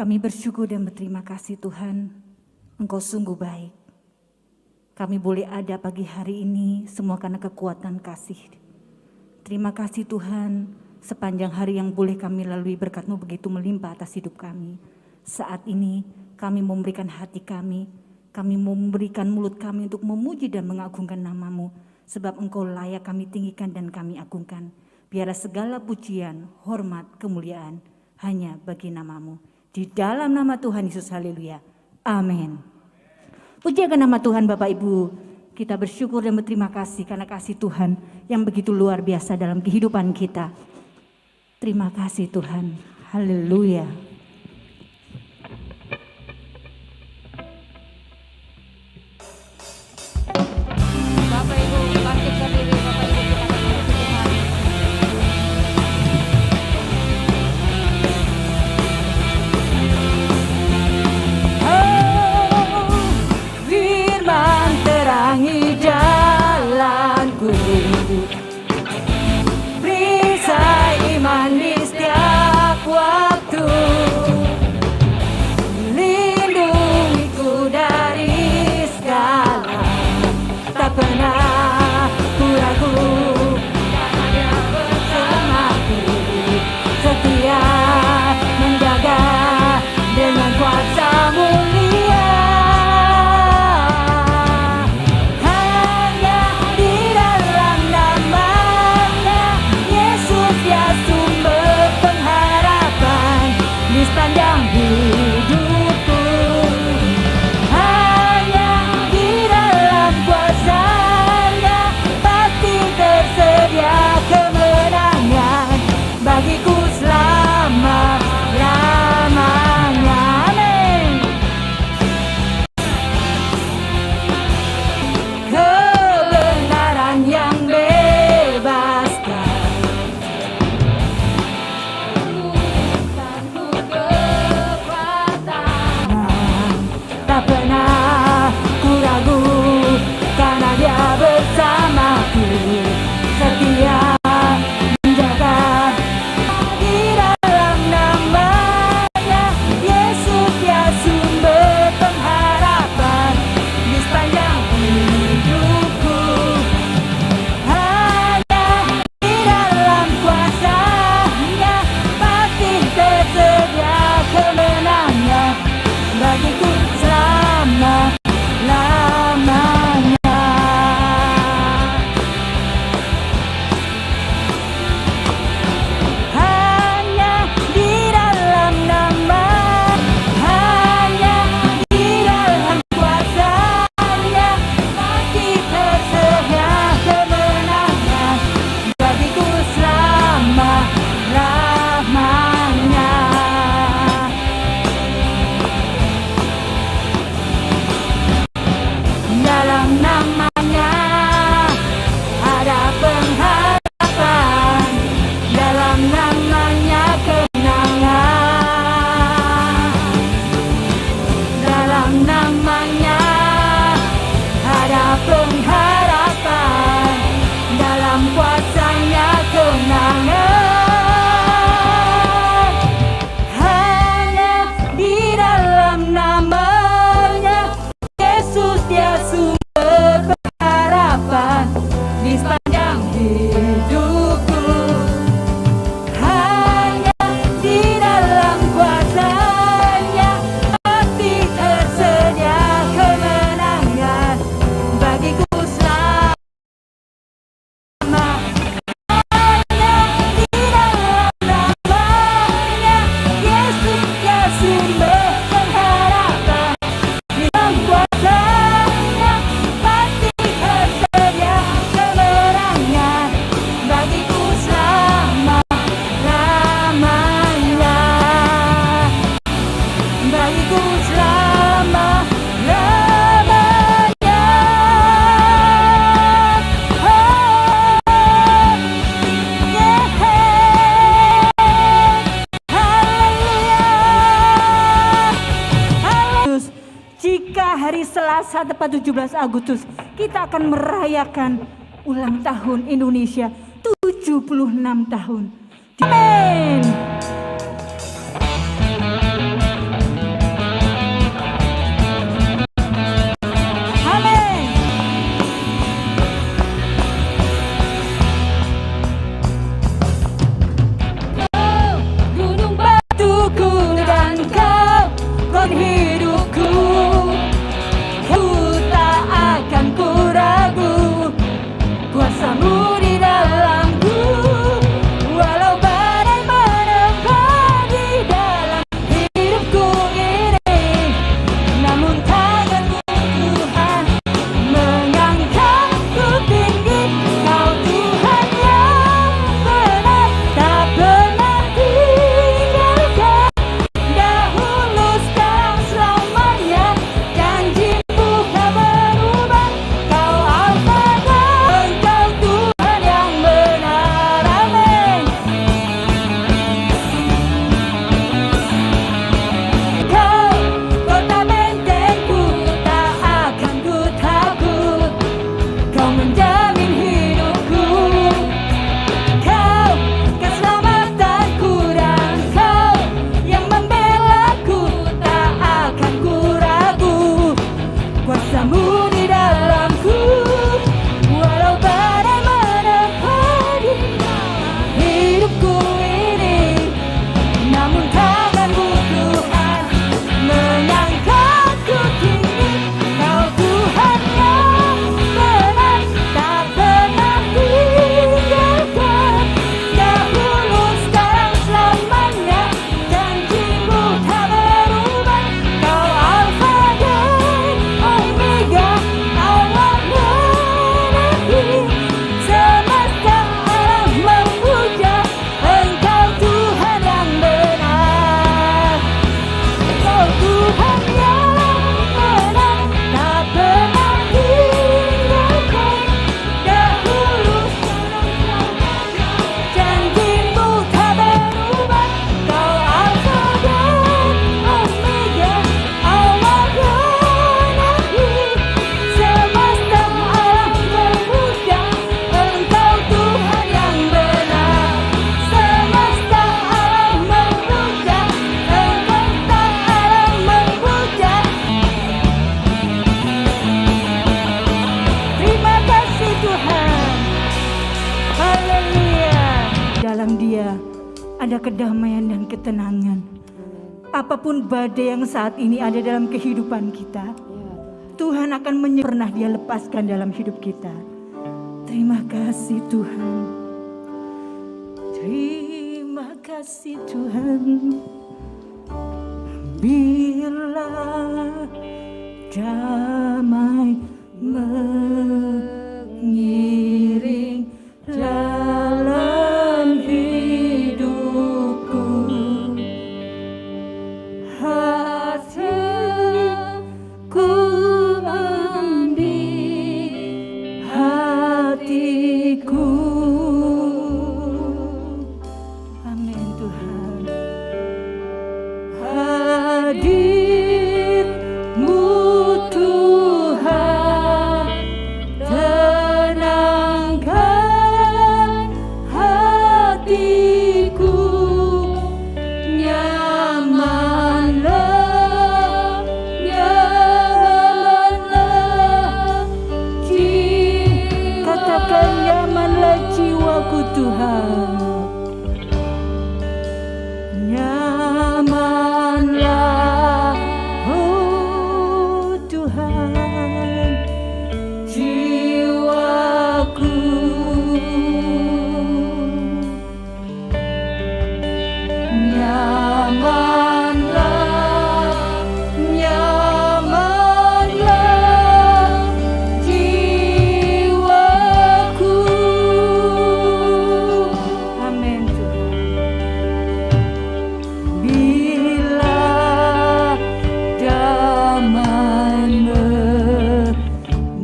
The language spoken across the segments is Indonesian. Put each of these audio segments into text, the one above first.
Kami bersyukur dan berterima kasih Tuhan, Engkau sungguh baik. Kami boleh ada pagi hari ini semua karena kekuatan kasih. Terima kasih Tuhan, sepanjang hari yang boleh kami lalui berkat-Mu begitu melimpah atas hidup kami. Saat ini kami memberikan hati kami memberikan mulut kami untuk memuji dan mengagungkan nama-Mu. Sebab Engkau layak kami tinggikan dan kami agungkan. Biarlah segala pujian, hormat, kemuliaan hanya bagi nama-Mu. Di dalam nama Tuhan Yesus, haleluya. Amin. Puji akan nama Tuhan Bapak Ibu. Kita bersyukur dan berterima kasih karena kasih Tuhan yang begitu luar biasa dalam kehidupan kita. Terima kasih Tuhan. Haleluya. Bapak Ibu bangkitkan diri, Bapak Ibu kita akan memuji Tuhan. Firman terangi jalanku, perisai iman di setiap waktu, lindungiku dari segala, tak pernah ku ragu karena Dia bersamaku, setia menjaga dengan kuasa mulia. Sepanjang hidupku, hanya di dalam kuasa-Nya pasti tersedia kemenangan bagiku selama-lamanya. Amin. Kebenaran yang bebaskan, tak pernah ku ragu karena Dia bersamaku, setia menjaga di dalam nama-Nya. Yesus Dia sumber pengharapan di sepanjang hidupku, hanya di dalam kuasa-Nya pasti tersedia kemenangan bagiku selama-lamanya. Hanya di dalam nama, hanya di dalam kuasa-Nya pasti tersedia kemenangan bagiku selama-lamanya. Dalam nama-Nya ada pengharapan, dalam nama-Nya kemenangan, dalam nama-Nya ada pengharapan, dalam kuasa-Nya kemenangan. Hanya di dalam nama-Nya Yesus Dia sumber pengharapan di sepanjang hidupku, hanya di dalam kuasa-Nya pasti tersedia kemenangan bagiku selama. Hanya di dalam nama-Nya Yesus Dia sumber pengharapan di dalam kuasa-Nya pasti tersedia kemenangan bagiku selama-lamanya, bagiku selama-lamanya. Oh, yeah. Haleluya. Jika hari Selasa tepat 17 Agustus kita akan merayakan ulang tahun Indonesia 76 tahun. Amin. dalam Dia ada kedamaian dan ketenangan. Apapun badai yang saat ini ada dalam kehidupan kita, Tuhan akan pernah Dia lepaskan dalam hidup kita. Terima kasih Tuhan. Terima kasih Tuhan. Bila damai mengiring jalan hidupku, hatiku ambil hatiku. Amin Tuhan. Hadirmu Tuhan, tenangkan hatiku, nyamanlah, nyamanlah, katakan nyamanlah jiwaku Tuhan. Nyamanlah, oh Tuhan, jiwaku. Nyamanlah, nyamanlah, jiwaku. Amin Tuhan. Bila damai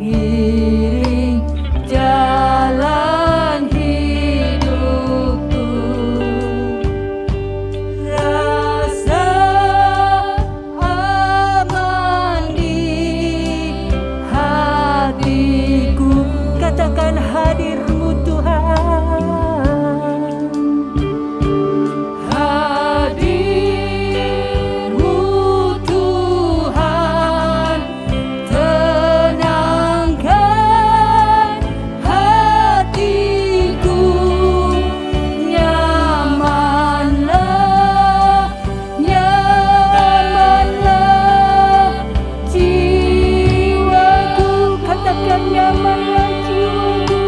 mengiring jalan hidupku, rasa aman di hatiku. Katakan hadirmu Tuhan. Hadirmu Tuhan, tenangkan hatiku, nyamanlah, nyamanlah, jiwaku. Katakan nyamanlah jiwaku.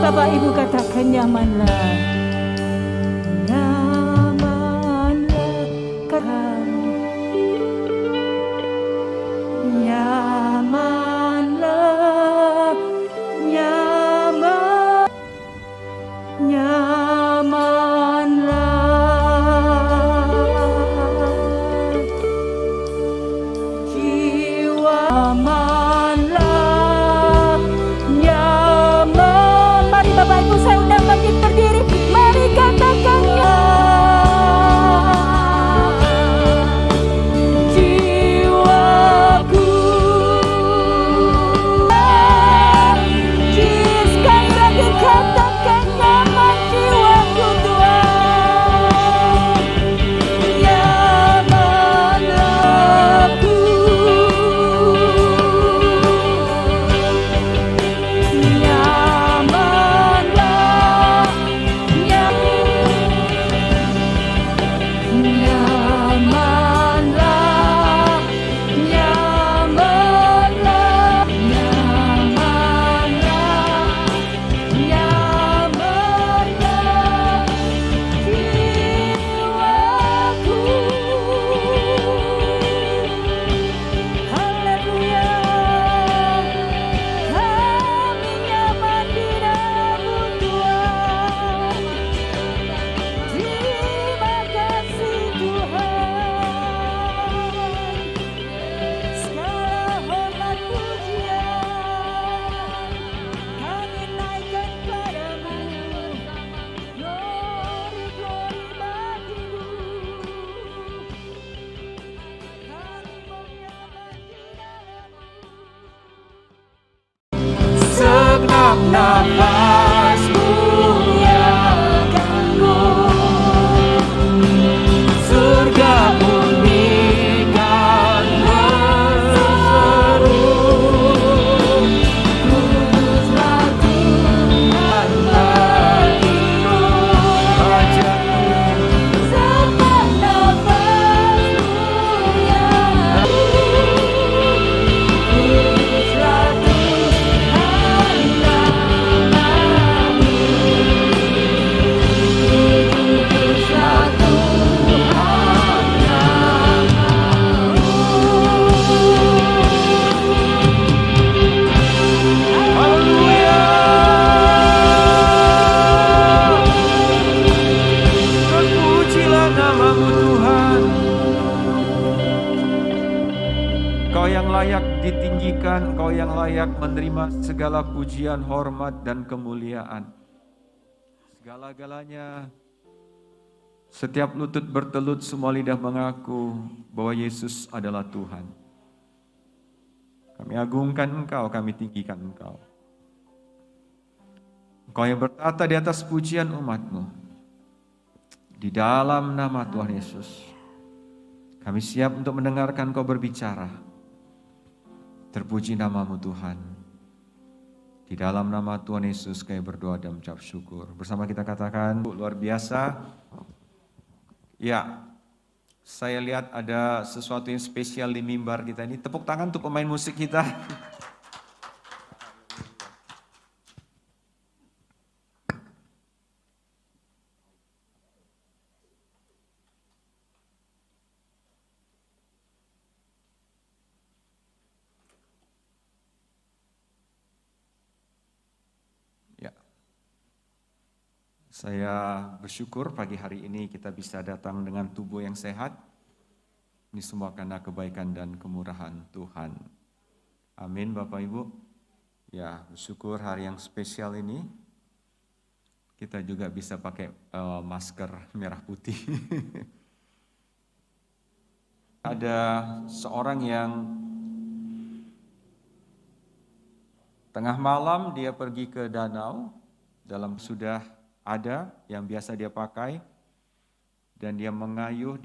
Bapak Ibu katakan nyamanlah, nyamanlah, katakan nyamanlah, nyaman, nyamanlah, jiwa amanlah, nyaman. Mari Bapak Ibu saya undang bangkit berdiri. Engkau yang layak ditinggikan, Engkau yang layak menerima segala pujian, hormat, dan kemuliaan. Segala-galanya, setiap lutut bertelut, semua lidah mengaku bahwa Yesus adalah Tuhan. Kami agungkan Engkau, kami tinggikan Engkau. Engkau yang bertata di atas pujian umat-Mu. Di dalam nama Tuhan Yesus, kami siap untuk mendengarkan Kau berbicara. Terpuji namamu Tuhan. Di dalam nama Tuhan Yesus kami berdoa dan mengucap syukur. Bersama kita katakan, luar biasa. Ya, saya lihat ada sesuatu yang spesial di mimbar kita ini. Tepuk tangan untuk pemain musik kita. Saya bersyukur pagi hari ini kita bisa datang dengan tubuh yang sehat. Ini semua karena kebaikan dan kemurahan Tuhan. Amin Bapak Ibu. Ya, bersyukur hari yang spesial ini kita juga bisa pakai masker merah putih. Ada seorang yang tengah malam dia pergi ke danau, dalam sudah ada yang biasa dia pakai, dan dia mengayuh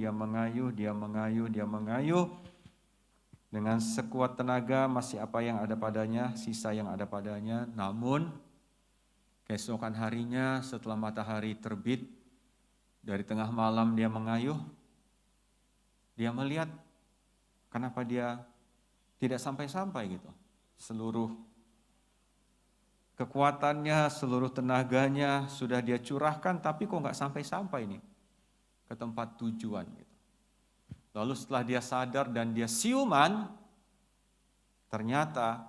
dengan sekuat tenaga, masih apa yang ada padanya, sisa yang ada padanya. Namun keesokan harinya setelah matahari terbit, dari tengah malam dia mengayuh, dia melihat kenapa dia tidak sampai-sampai gitu. Seluruh kekuatannya, seluruh tenaganya sudah dia curahkan, tapi kok nggak sampai-sampai nih ke tempat tujuan gitu. Lalu setelah dia sadar dan dia siuman, ternyata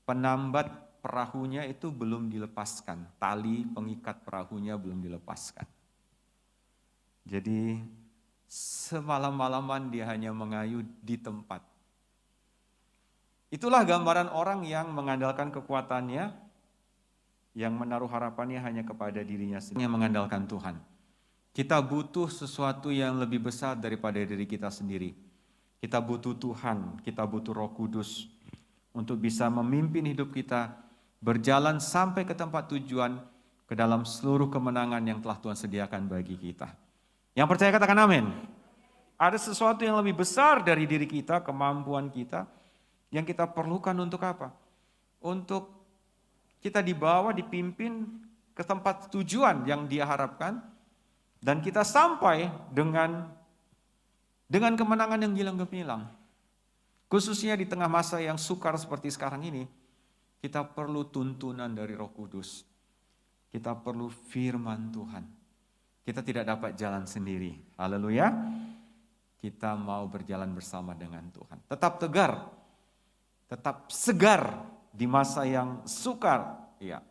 penambat perahunya itu belum dilepaskan, tali pengikat perahunya belum dilepaskan. Jadi semalam-malaman dia hanya mengayuh di tempat. Itulah gambaran orang yang mengandalkan kekuatannya, yang menaruh harapannya hanya kepada dirinya sendiri, yang mengandalkan Tuhan. Kita butuh sesuatu yang lebih besar daripada diri kita sendiri. Kita butuh Tuhan, kita butuh Roh Kudus untuk bisa memimpin hidup kita, berjalan sampai ke tempat tujuan, ke dalam seluruh kemenangan yang telah Tuhan sediakan bagi kita. Yang percaya katakan amin. Ada sesuatu yang lebih besar dari diri kita, kemampuan kita, yang kita perlukan untuk apa? Untuk kita dibawa, dipimpin ke tempat tujuan yang Dia harapkan, dan kita sampai dengan kemenangan yang gilang gemilang. Khususnya di tengah masa yang sukar seperti sekarang ini, kita perlu tuntunan dari Roh Kudus. Kita perlu firman Tuhan. Kita tidak dapat jalan sendiri. Haleluya. Kita mau berjalan bersama dengan Tuhan. Tetap tegar, tetap segar di masa yang sukar, ya.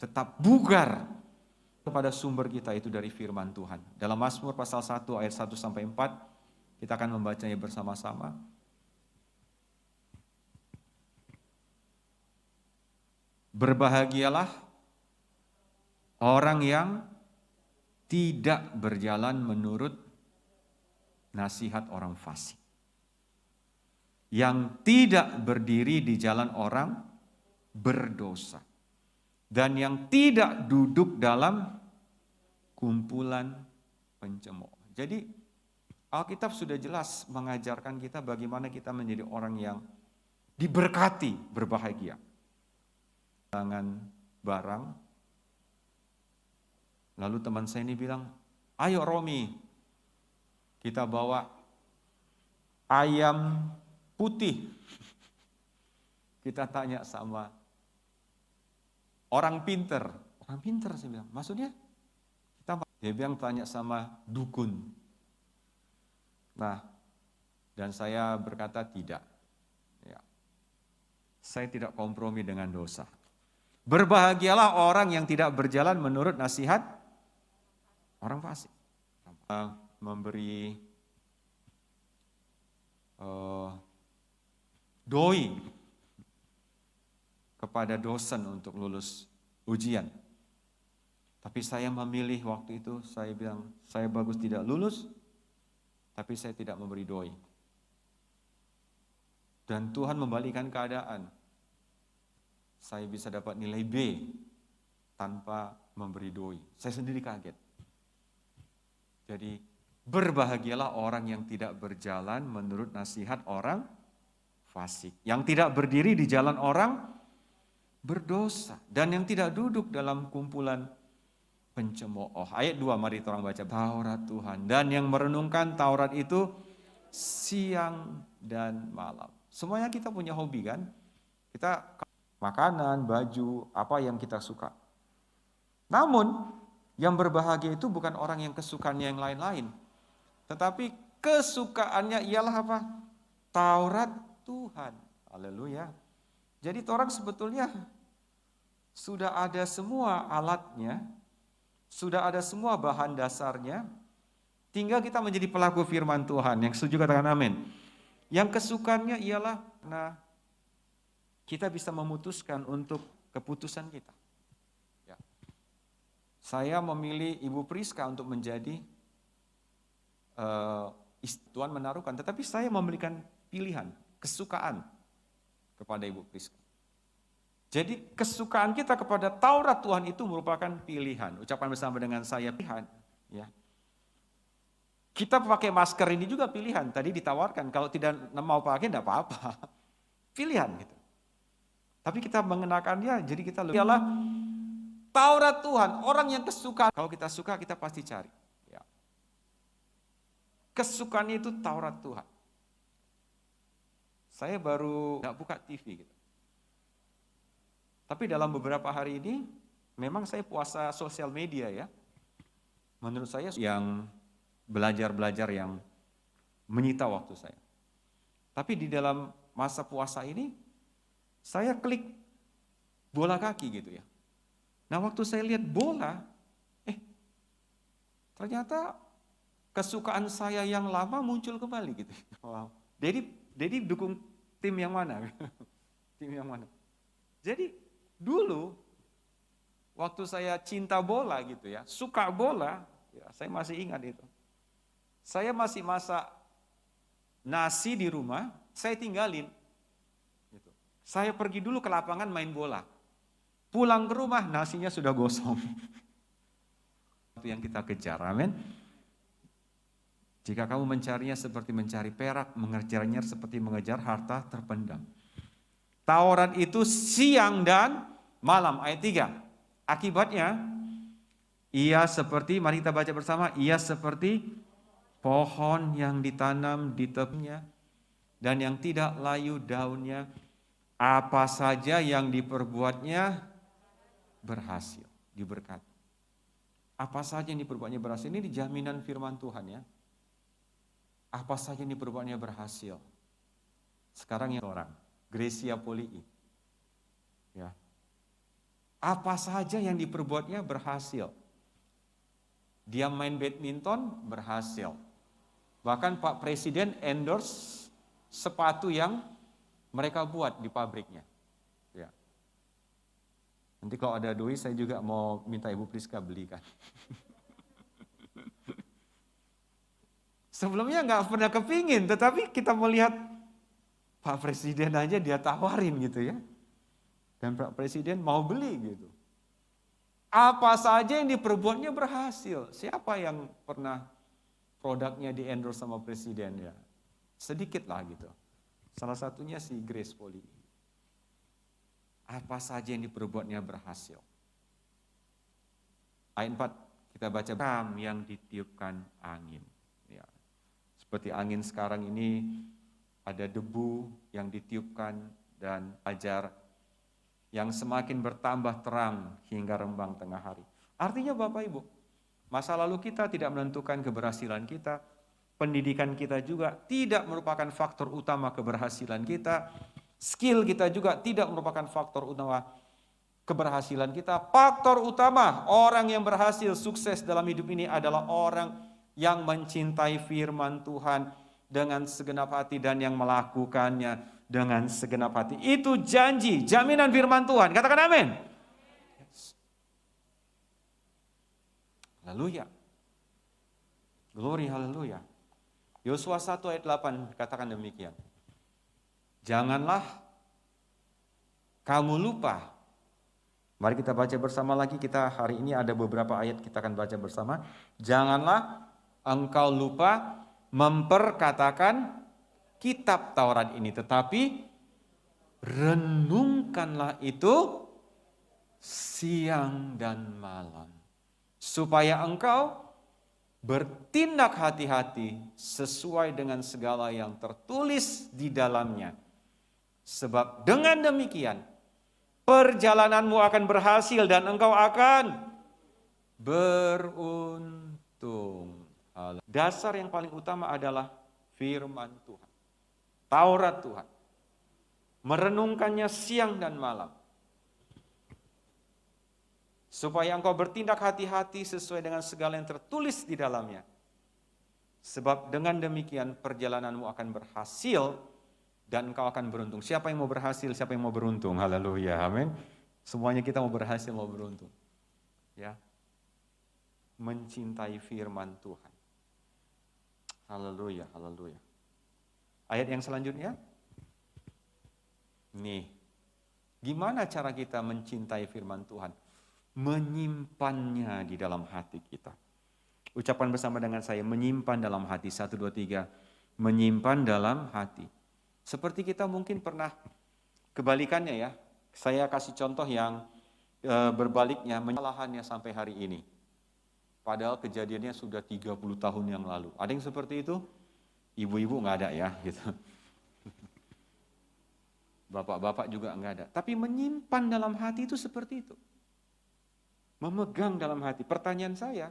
Tetap bugar kepada sumber kita, itu dari firman Tuhan. Dalam Mazmur pasal 1 ayat 1 sampai 4, kita akan membacanya bersama-sama. Berbahagialah orang yang tidak berjalan menurut nasihat orang fasik, yang tidak berdiri di jalan orang berdosa, dan yang tidak duduk dalam kumpulan pencemooh. Jadi Alkitab sudah jelas mengajarkan kita bagaimana kita menjadi orang yang diberkati, berbahagia. Tangan barang. Lalu teman saya ini bilang, ayo Romi, kita bawa ayam putih. Kita tanya sama orang pinter. Orang pinter saya bilang, maksudnya? Dia bilang tanya sama dukun. Nah, dan saya berkata tidak. Ya. Saya tidak kompromi dengan dosa. Berbahagialah orang yang tidak berjalan menurut nasihat orang fasik. Memberi doi kepada dosen untuk lulus ujian. Tapi saya memilih waktu itu, saya bilang, saya bagus tidak lulus, tapi saya tidak memberi doi. Dan Tuhan membalikkan keadaan. Saya bisa dapat nilai B tanpa memberi doi. Saya sendiri kaget. Jadi berbahagialah orang yang tidak berjalan menurut nasihat orang fasik. Yang tidak berdiri di jalan orang berdosa. Dan yang tidak duduk dalam kumpulan pencemooh. Ayat 2 mari kita orang baca. Taurat Tuhan. Dan yang merenungkan Taurat itu siang dan malam. Semuanya kita punya hobi kan? Kita makanan, baju, apa yang kita suka. Namun yang berbahagia itu bukan orang yang kesukaannya yang lain-lain. Tetapi kesukaannya ialah apa? Taurat Tuhan. Haleluya. Jadi orang sebetulnya sudah ada semua alatnya, sudah ada semua bahan dasarnya, tinggal kita menjadi pelaku firman Tuhan. Yang setuju katakan amin. Yang kesukaannya ialah karena kita bisa memutuskan untuk keputusan kita. Ya. Saya memilih Ibu Priska untuk menjadi Tuhan menaruhkan, tetapi saya memberikan pilihan, kesukaan kepada Ibu Priska. Jadi kesukaan kita kepada Taurat Tuhan itu merupakan pilihan. Ucapan bersama dengan saya pilihan. Ya. Kita pakai masker ini juga pilihan. Tadi ditawarkan, kalau tidak mau pakai tidak apa-apa. Pilihan gitu. Tapi kita mengenakannya, jadi kita lebih ialah Taurat Tuhan. Orang yang kesukaan, kalau kita suka kita pasti cari. Ya. Kesukaannya itu Taurat Tuhan. Saya baru nggak buka TV gitu. Tapi dalam beberapa hari ini, memang saya puasa sosial media ya. Menurut saya yang belajar-belajar yang menyita waktu saya. Tapi di dalam masa puasa ini, saya klik bola kaki gitu ya. Nah waktu saya lihat bola, ternyata kesukaan saya yang lama muncul kembali gitu. Wow. Jadi dukung tim yang mana? Tim yang mana? Jadi dulu waktu saya cinta bola gitu ya, suka bola, ya, saya masih ingat itu. Saya masih masak nasi di rumah, saya tinggalin. Gitu. Saya pergi dulu ke lapangan main bola. Pulang ke rumah nasinya sudah gosong. Itu yang kita kejar, amin. Jika kamu mencarinya seperti mencari perak, mengejarnya seperti mengejar harta terpendam. Taurat itu siang dan malam, ayat 3. Akibatnya, ia seperti, mari kita baca bersama, ia seperti pohon yang ditanam di tepinya dan yang tidak layu daunnya, apa saja yang diperbuatnya berhasil, diberkati. Apa saja yang diperbuatnya berhasil, ini jaminan firman Tuhan ya. Apa saja yang diperbuatnya berhasil. Sekarang yang orang, Gracia Polii. Ya. Apa saja yang diperbuatnya berhasil. Dia main badminton berhasil. Bahkan Pak Presiden endorse sepatu yang mereka buat di pabriknya. Ya. Nanti kalau ada duit saya juga mau minta Ibu Priska belikan. Sebelumnya nggak pernah kepingin, tetapi kita melihat Pak Presiden aja dia tawarin gitu ya. Dan Pak Presiden mau beli gitu. Apa saja yang diperbuatnya berhasil. Siapa yang pernah produknya di endorse sama Presiden ya? Sedikit lah gitu. Salah satunya si Grace Polii. Apa saja yang diperbuatnya berhasil. Ayat 4 kita baca, yang ditiupkan angin. Ya. Seperti angin sekarang ini ada debu yang ditiupkan dan fajar yang semakin bertambah terang hingga rembang tengah hari. Artinya Bapak Ibu, masa lalu kita tidak menentukan keberhasilan kita, pendidikan kita juga tidak merupakan faktor utama keberhasilan kita, skill kita juga tidak merupakan faktor utama keberhasilan kita. Faktor utama orang yang berhasil sukses dalam hidup ini adalah orang yang mencintai firman Tuhan, dengan segenap hati dan yang melakukannya dengan segenap hati. Itu janji, jaminan firman Tuhan. Katakan amin. Yes. Haleluya. Glory, haleluya. Yosua 1 ayat 8 katakan demikian. Janganlah kamu lupa. Mari kita baca bersama lagi. Kita hari ini ada beberapa ayat kita akan baca bersama. Janganlah engkau lupa memperkatakan kitab Taurat ini, tetapi renungkanlah itu siang dan malam, supaya engkau bertindak hati-hati sesuai dengan segala yang tertulis di dalamnya. Sebab dengan demikian perjalananmu akan berhasil dan engkau akan beruntung. Dasar yang paling utama adalah firman Tuhan. Taurat Tuhan. Merenungkannya siang dan malam. Supaya engkau bertindak hati-hati sesuai dengan segala yang tertulis di dalamnya. Sebab dengan demikian perjalananmu akan berhasil dan engkau akan beruntung. Siapa yang mau berhasil, siapa yang mau beruntung? Haleluya, amin. Semuanya kita mau berhasil, mau beruntung. Ya. Mencintai firman Tuhan. Haleluya, haleluya. Ayat yang selanjutnya. Nih, gimana cara kita mencintai firman Tuhan? Menyimpannya di dalam hati kita. Ucapan bersama dengan saya, menyimpan dalam hati. 1, 2, 3. Menyimpan dalam hati. Seperti kita mungkin pernah kebalikannya ya. Saya kasih contoh yang berbaliknya, menyalahannya sampai hari ini. Padahal kejadiannya sudah 30 tahun yang lalu. Ada yang seperti itu? Ibu-ibu nggak ada ya, gitu. Bapak-bapak juga nggak ada. Tapi menyimpan dalam hati itu seperti itu. Memegang dalam hati. Pertanyaan saya,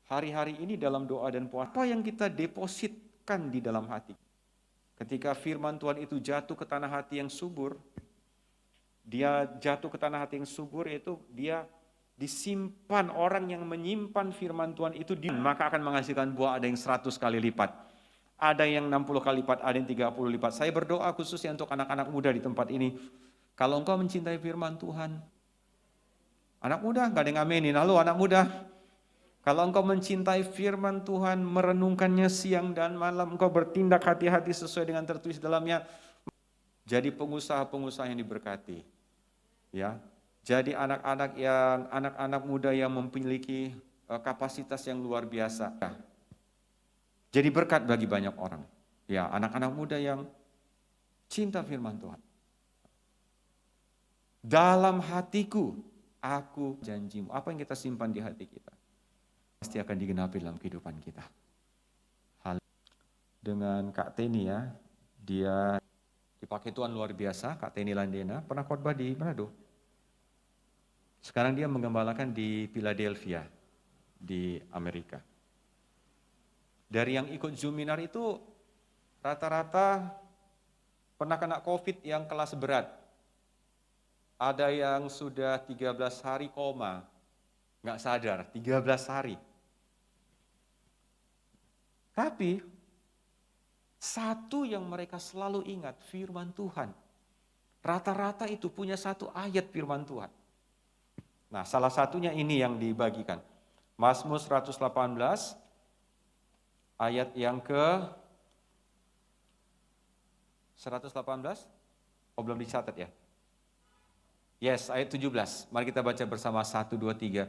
hari-hari ini dalam doa dan puasa, apa yang kita depositkan di dalam hati? Ketika firman Tuhan itu jatuh ke tanah hati yang subur, dia jatuh ke tanah hati yang subur, yaitu dia disimpan. Orang yang menyimpan firman Tuhan itu, maka akan menghasilkan buah. Ada yang 100 kali lipat, ada yang 60 kali lipat, ada yang 30 lipat. Saya berdoa khususnya untuk anak-anak muda di tempat ini. Kalau engkau mencintai firman Tuhan, anak muda, gak ada yang aminin. Halo anak muda, kalau engkau mencintai firman Tuhan, merenungkannya siang dan malam, engkau bertindak hati-hati sesuai dengan tertulis dalamnya, jadi pengusaha-pengusaha yang diberkati. Ya, jadi anak-anak muda yang memiliki kapasitas yang luar biasa. Jadi berkat bagi banyak orang. Ya, anak-anak muda yang cinta firman Tuhan. Dalam hatiku, aku janjimu. Apa yang kita simpan di hati kita? Pasti akan digenapi dalam kehidupan kita. Hal dengan Kak Teni ya, dia dipakai Tuhan luar biasa. Kak Teni Landena pernah khotbah di Manado. Sekarang dia menggembalakan di Philadelphia di Amerika. Dari yang ikut Zoominar itu rata-rata pernah kena COVID yang kelas berat. Ada yang sudah 13 hari koma, nggak sadar, 13 hari. Tapi, satu yang mereka selalu ingat, firman Tuhan. Rata-rata itu punya satu ayat firman Tuhan. Nah, salah satunya ini yang dibagikan. Mazmur 118, ayat yang ke 118, belum dicatat ya? Yes, ayat 17. Mari kita baca bersama 1, 2, 3.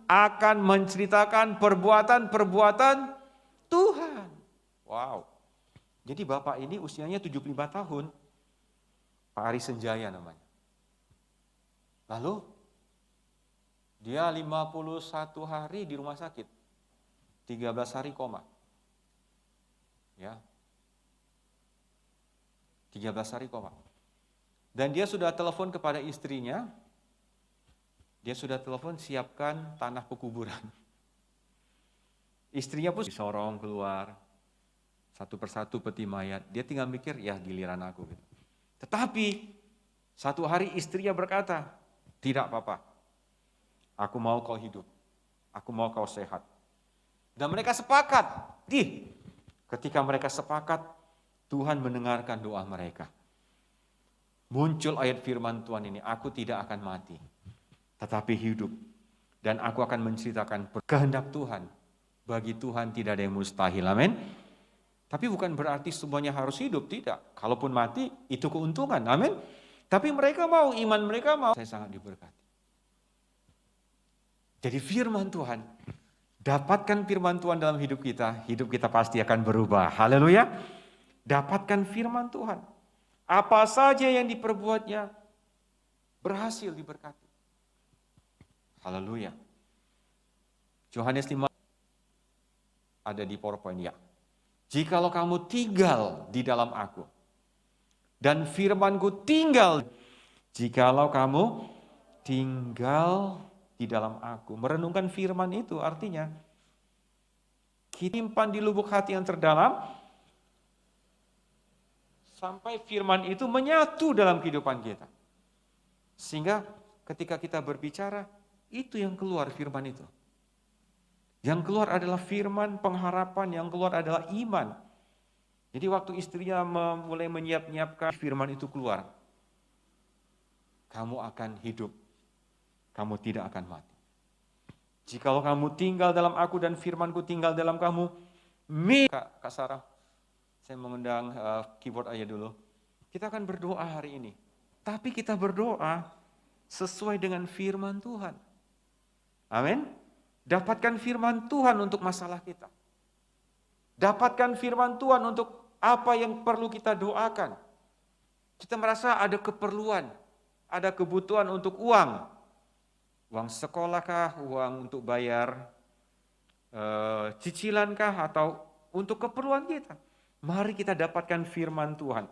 Akan menceritakan perbuatan-perbuatan Tuhan. Wow. Jadi Bapak ini usianya 75 tahun. Pak Ari Senjaya namanya. Lalu dia 51 hari di rumah sakit. 13 hari koma. Ya. 13 hari koma. Dan dia sudah telepon kepada istrinya. Dia sudah telepon siapkan tanah pekuburan. Istrinya pun disorong keluar, satu persatu peti mayat. Dia tinggal mikir, ya giliran aku. Gitu. Tetapi, satu hari istrinya berkata, tidak Papa, aku mau kau hidup, aku mau kau sehat. Dan mereka sepakat, Ketika mereka sepakat, Tuhan mendengarkan doa mereka. Muncul ayat firman Tuhan ini, aku tidak akan mati, tetapi hidup. Dan aku akan menceritakan kehendak Tuhan. Bagi Tuhan tidak ada yang mustahil, amin. Tapi bukan berarti semuanya harus hidup, tidak. Kalaupun mati, itu keuntungan, amin. Tapi mereka mau, iman mereka mau. Saya sangat diberkati. Jadi firman Tuhan, dapatkan firman Tuhan dalam hidup kita pasti akan berubah. Haleluya. Dapatkan firman Tuhan. Apa saja yang diperbuatnya, berhasil diberkati. Haleluya. Yohanes 5 ada di PowerPoint ya. Jikalau kamu tinggal di dalam aku, dan firman-Ku tinggal, jikalau kamu tinggal di dalam aku. Merenungkan firman itu artinya, kita simpan di lubuk hati yang terdalam, sampai firman itu menyatu dalam kehidupan kita. Sehingga ketika kita berbicara, itu yang keluar firman itu. Yang keluar adalah firman pengharapan, yang keluar adalah iman. Jadi waktu istrinya mulai menyiapkan firman itu keluar. Kamu akan hidup, kamu tidak akan mati. Jikalau kamu tinggal dalam aku dan firman-Ku tinggal dalam kamu, Kak Sarah, saya mengundang keyboard aja dulu. Kita akan berdoa hari ini. Tapi kita berdoa sesuai dengan firman Tuhan. Amin. Dapatkan firman Tuhan untuk masalah kita. Dapatkan firman Tuhan untuk apa yang perlu kita doakan. Kita merasa ada keperluan, ada kebutuhan untuk uang. Uang sekolah kah, uang untuk bayar cicilan kah, atau untuk keperluan kita. Mari kita dapatkan firman Tuhan.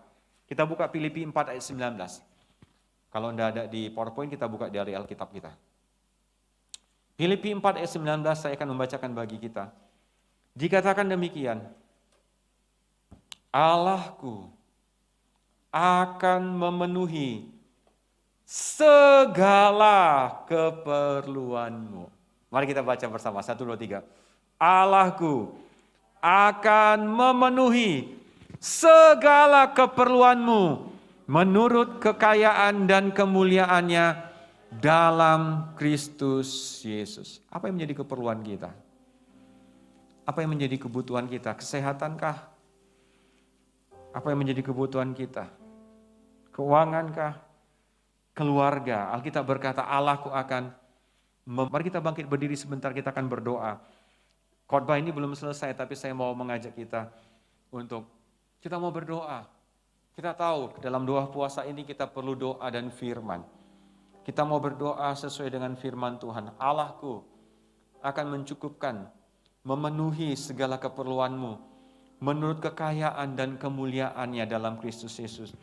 Kita buka Filipi 4 ayat 19. Kalau tidak ada di PowerPoint, kita buka dari Alkitab kita. Filipi 4 ayat 19 saya akan membacakan bagi kita. Dikatakan demikian, Allahku akan memenuhi segala keperluanmu. Mari kita baca bersama, 1, 2, 3. Allahku akan memenuhi segala keperluanmu menurut kekayaan dan kemuliaannya dalam Kristus Yesus. Apa yang menjadi keperluan kita? Apa yang menjadi kebutuhan kita? Kesehatankah? Apa yang menjadi kebutuhan kita? Keuangankah? Keluarga. Alkitab berkata Allahku akan. Mari kita bangkit berdiri sebentar, kita akan berdoa. Khotbah ini belum selesai, tapi saya mau mengajak kita untuk kita mau berdoa. Kita tahu dalam doa puasa ini kita perlu doa dan firman. Kita mau berdoa sesuai dengan firman Tuhan. Allahku akan mencukupkan, memenuhi segala keperluanmu menurut kekayaan dan kemuliaannya dalam Kristus Yesus.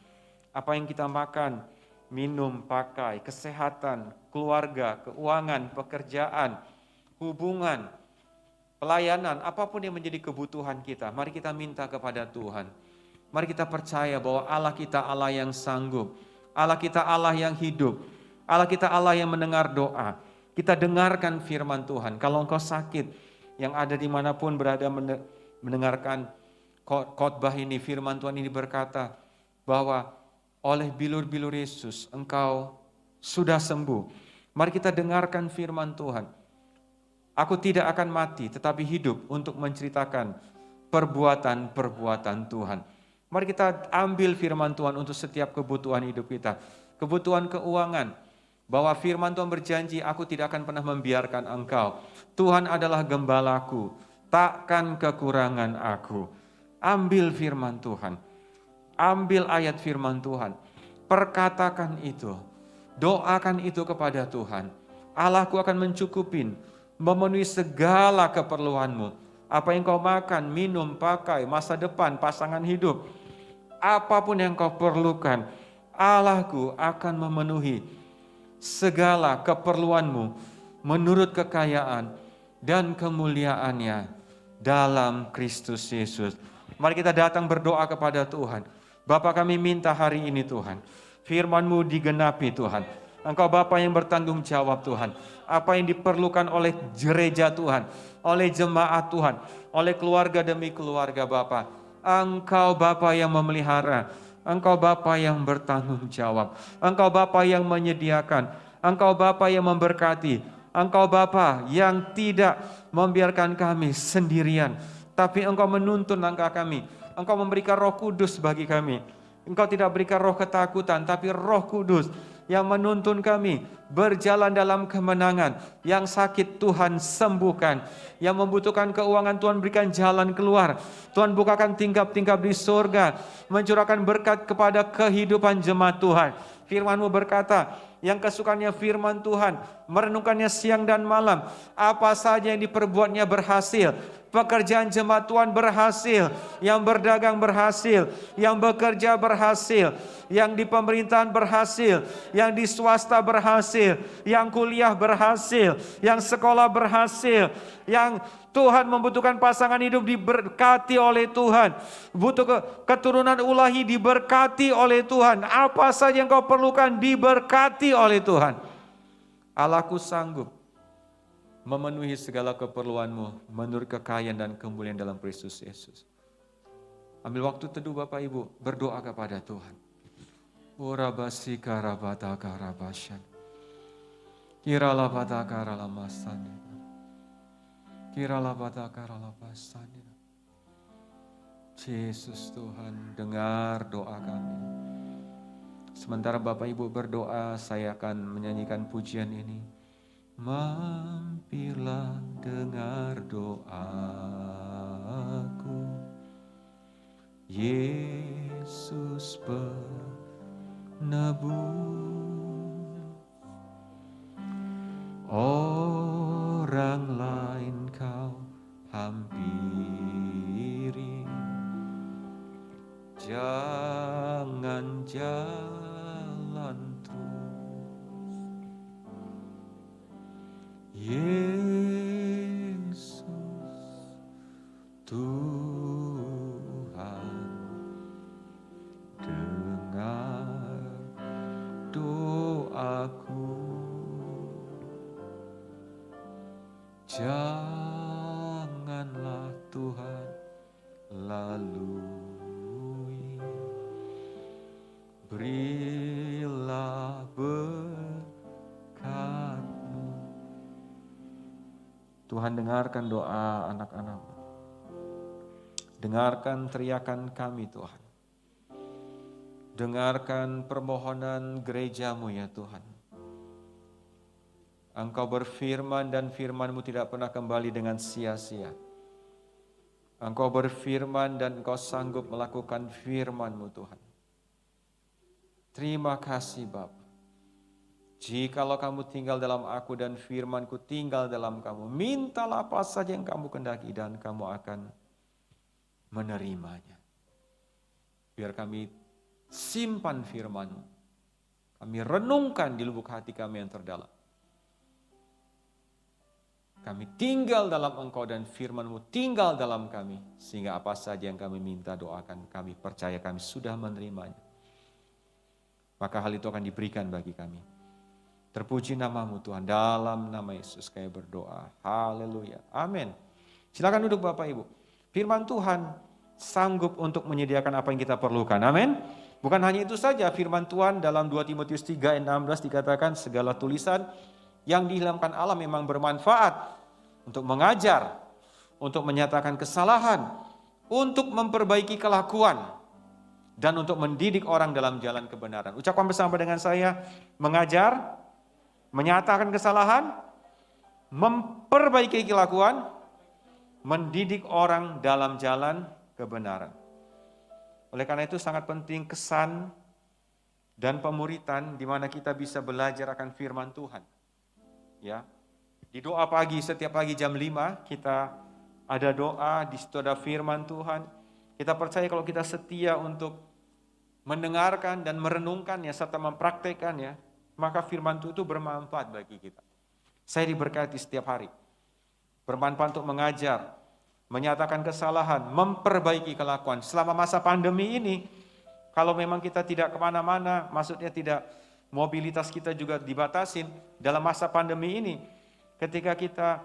Apa yang kita makan, minum, pakai, kesehatan, keluarga, keuangan, pekerjaan, hubungan, pelayanan, apapun yang menjadi kebutuhan kita, mari kita minta kepada Tuhan. Mari kita percaya bahwa Allah kita Allah yang sanggup, Allah kita Allah yang hidup, Allah kita Allah yang mendengar doa. Kita dengarkan firman Tuhan. Kalau engkau sakit, yang ada dimanapun berada mendengarkan khotbah ini, firman Tuhan ini berkata bahwa oleh bilur-bilur Yesus engkau sudah sembuh. Mari kita dengarkan firman Tuhan. Aku tidak akan mati, tetapi hidup untuk menceritakan perbuatan-perbuatan Tuhan. Mari kita ambil firman Tuhan untuk setiap kebutuhan hidup kita. Kebutuhan keuangan, bahwa firman Tuhan berjanji, aku tidak akan pernah membiarkan engkau. Tuhan adalah gembalaku, takkan kekurangan aku. Ambil firman Tuhan. Ambil ayat firman Tuhan. Perkatakan itu. Doakan itu kepada Tuhan. Allahku akan mencukupin, memenuhi segala keperluanmu. Apa yang kau makan, minum, pakai, masa depan, pasangan hidup. Apapun yang kau perlukan, Allahku akan memenuhi segala keperluanmu menurut kekayaan dan kemuliaannya dalam Kristus Yesus. Mari kita datang berdoa kepada Tuhan. Bapa, kami minta hari ini Tuhan, firman-Mu digenapi Tuhan. Engkau Bapa yang bertanggung jawab Tuhan. Apa yang diperlukan oleh gereja Tuhan, oleh jemaat Tuhan, oleh keluarga demi keluarga Bapa. Engkau Bapa yang memelihara, Engkau Bapa yang bertanggung jawab, Engkau Bapa yang menyediakan, Engkau Bapa yang memberkati, Engkau Bapa yang tidak membiarkan kami sendirian, tapi Engkau menuntun langkah kami. Engkau memberikan Roh Kudus bagi kami. Engkau tidak berikan roh ketakutan, tapi Roh Kudus yang menuntun kami berjalan dalam kemenangan. Yang sakit Tuhan sembuhkan, yang membutuhkan keuangan Tuhan berikan jalan keluar. Tuhan bukakan tingkap-tingkap di surga, mencurahkan berkat kepada kehidupan jemaat Tuhan. Firman-Mu berkata, yang kesukaannya firman Tuhan, merenungkannya siang dan malam, apa saja yang diperbuatnya berhasil. Pekerjaan jemaat Tuhan berhasil, yang berdagang berhasil, yang bekerja berhasil, yang di pemerintahan berhasil, yang di swasta berhasil, yang kuliah berhasil, yang sekolah berhasil, yang Tuhan membutuhkan pasangan hidup diberkati oleh Tuhan, butuh keturunan ilahi diberkati oleh Tuhan, apa saja yang kau perlukan diberkati oleh Tuhan. Allahku sanggup memenuhi segala keperluanmu menurut kekayaan dan kemuliaan dalam Kristus Yesus. Ambil waktu teduh Bapak Ibu, berdoa kepada Tuhan. Urabasi karabata karabasyan. Kiralabata karalamasan. Kiralabata karalabasan. Yesus Tuhan, dengar doa kami. Sementara Bapak Ibu berdoa, saya akan menyanyikan pujian ini. Mampirlah dengar doaku, Yesus penebus. Orang lain kau hampiri, jangan jalan terus. Yesus Tuhan, dengar doaku, janganlah Tuhan lalui, berilah berkat. Tuhan, dengarkan doa anak-anak-Mu. Dengarkan teriakan kami Tuhan. Dengarkan permohonan gereja-Mu ya Tuhan. Engkau berfirman dan firman-Mu tidak pernah kembali dengan sia-sia. Engkau berfirman dan Engkau sanggup melakukan firman-Mu Tuhan. Terima kasih Bapa. Jikalau kamu tinggal dalam aku dan firman-Ku tinggal dalam kamu, mintalah apa saja yang kamu kehendaki dan kamu akan menerimanya. Biar kami simpan firman-Mu, kami renungkan di lubuk hati kami yang terdalam. Kami tinggal dalam Engkau dan firman-Mu tinggal dalam kami, sehingga apa saja yang kami minta doakan, kami percaya kami sudah menerimanya. Maka hal itu akan diberikan bagi kami. Terpuji nama-Mu Tuhan, dalam nama Yesus kami berdoa. Haleluya. Amin. Silakan duduk Bapak Ibu. Firman Tuhan sanggup untuk menyediakan apa yang kita perlukan. Amin. Bukan hanya itu saja, firman Tuhan dalam 2 Timotius 3 ayat 16 dikatakan segala tulisan yang dihilangkan Allah memang bermanfaat untuk mengajar, untuk menyatakan kesalahan, untuk memperbaiki kelakuan, dan untuk mendidik orang dalam jalan kebenaran. Ucapkan bersama dengan saya, mengajar, menyatakan kesalahan, memperbaiki kelakuan, mendidik orang dalam jalan kebenaran. Oleh karena itu sangat penting kesan dan pemuritan di mana kita bisa belajar akan firman Tuhan. Ya. Di doa pagi, setiap pagi jam 5 kita ada doa, di situ ada firman Tuhan. Kita percaya kalau kita setia untuk mendengarkan dan merenungkannya serta mempraktekannya, maka firman Tuhan itu bermanfaat bagi kita. Saya diberkati setiap hari. Bermanfaat untuk mengajar, menyatakan kesalahan, memperbaiki kelakuan. Selama masa pandemi ini, kalau memang kita tidak kemana-mana, maksudnya tidak mobilitas kita juga dibatasin dalam masa pandemi ini. Ketika kita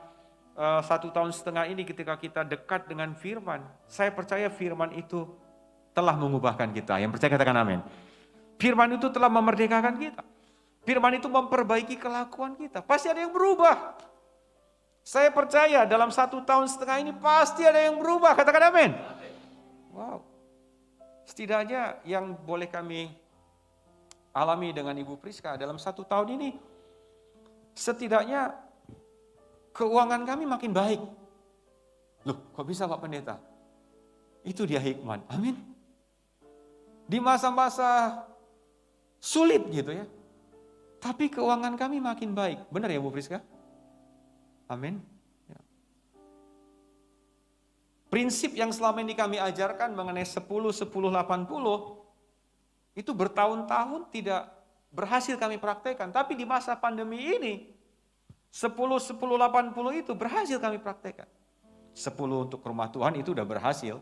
1,5 tahun ini, ketika kita dekat dengan firman, saya percaya firman itu telah mengubahkan kita. Yang percaya katakan amin. Firman itu telah memerdekakan kita. Firman itu memperbaiki kelakuan kita. Pasti ada yang berubah. Saya percaya dalam 1,5 tahun ini pasti ada yang berubah. Katakan amin. Wow. Setidaknya yang boleh kami alami dengan Ibu Priska dalam 1 tahun ini, setidaknya keuangan kami makin baik. Loh, kok bisa Pak Pendeta? Itu dia hikmat. Amin. Di masa-masa sulit gitu ya. Tapi keuangan kami makin baik. Benar ya Bu Priska? Amin. Ya. Prinsip yang selama ini kami ajarkan mengenai 10-10-80 itu bertahun-tahun tidak berhasil kami praktekkan. Tapi di masa pandemi ini 10-10-80 itu berhasil kami praktekkan. 10 untuk rumah Tuhan itu udah berhasil.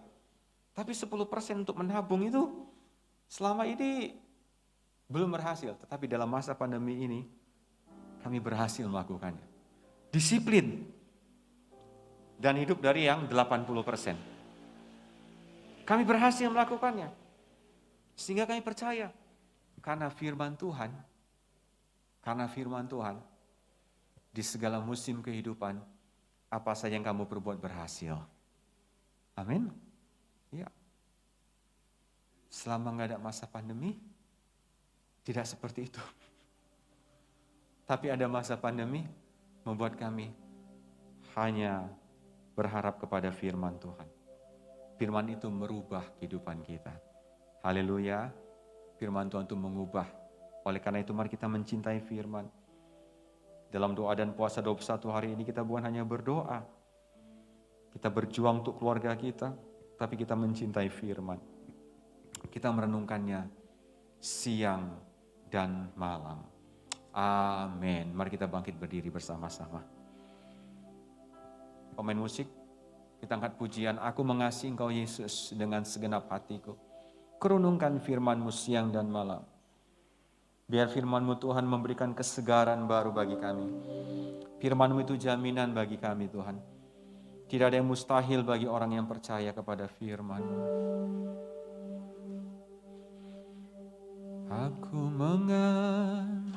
Tapi 10% untuk menabung itu selama ini belum berhasil. Tetapi dalam masa pandemi ini kami berhasil melakukannya. Disiplin. Dan hidup dari yang 80%. Kami berhasil melakukannya. Sehingga kami percaya. Karena firman Tuhan. Di segala musim kehidupan, apa saja yang kamu perbuat berhasil. Amin. Ya. Selama nggak ada masa pandemi, tidak seperti itu. Tapi ada masa pandemi, membuat kami hanya berharap kepada firman Tuhan. Firman itu merubah kehidupan kita. Haleluya. Firman Tuhan itu mengubah. Oleh karena itu mari kita mencintai firman. Dalam doa dan puasa 21 hari ini kita bukan hanya berdoa. Kita berjuang untuk keluarga kita, tapi kita mencintai firman. Kita merenungkannya siang dan malam. Amin. Mari kita bangkit berdiri bersama-sama. Pemain musik, kita angkat pujian. Aku mengasihi Engkau Yesus dengan segenap hatiku. Kerenungkan firman-Mu siang dan malam. Biar firman-Mu Tuhan memberikan kesegaran baru bagi kami. Firman-Mu itu jaminan bagi kami Tuhan. Tidak ada yang mustahil bagi orang yang percaya kepada firman-Mu. Aku mengasihi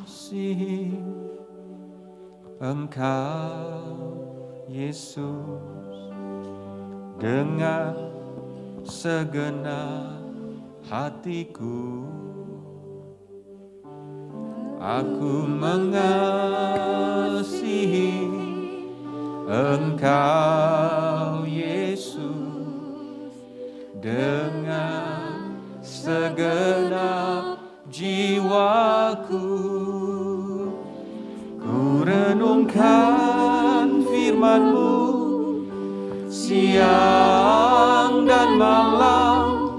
Engkau Yesus dengan segenap hatiku. Aku mengasihi Engkau Yesus dengan segenap jiwaku. Ku renungkan firman-Mu siang dan malam.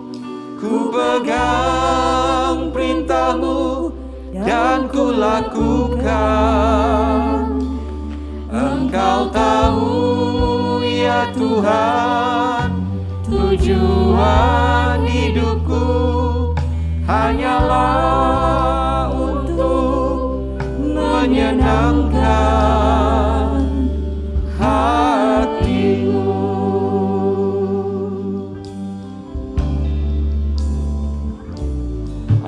Ku pegang perintah-Mu dan ku lakukan. Engkau tahu ya Tuhan, tujuan hidupku hanyalah untuk menyenangkan hati-Mu.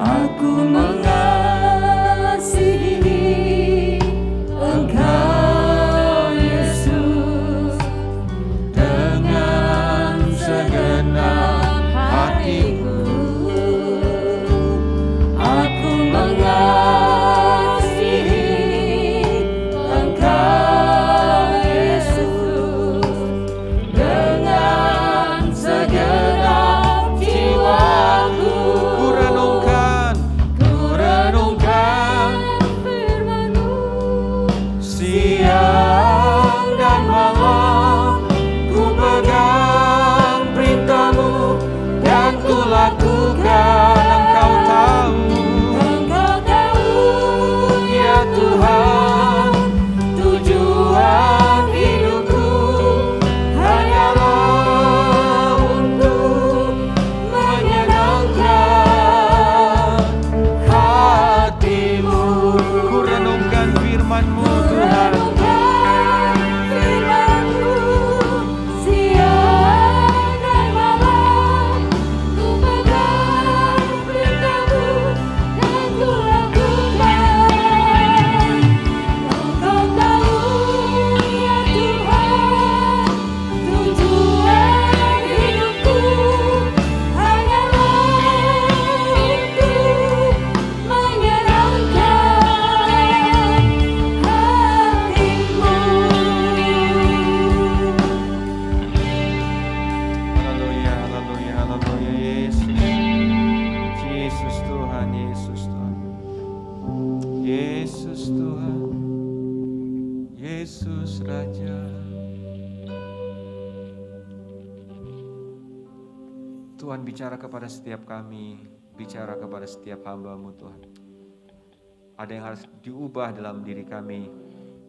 Aku mengasihi Engkau Yesus dengan segenap hatiku. Aku mengasihi Engkau Yesus dengan segenap jiwaku. Ku renungkan Yesus Tuhan, Yesus Raja. Tuhan bicara kepada setiap kami, bicara kepada setiap hamba-Mu Tuhan. Ada yang harus diubah dalam diri kami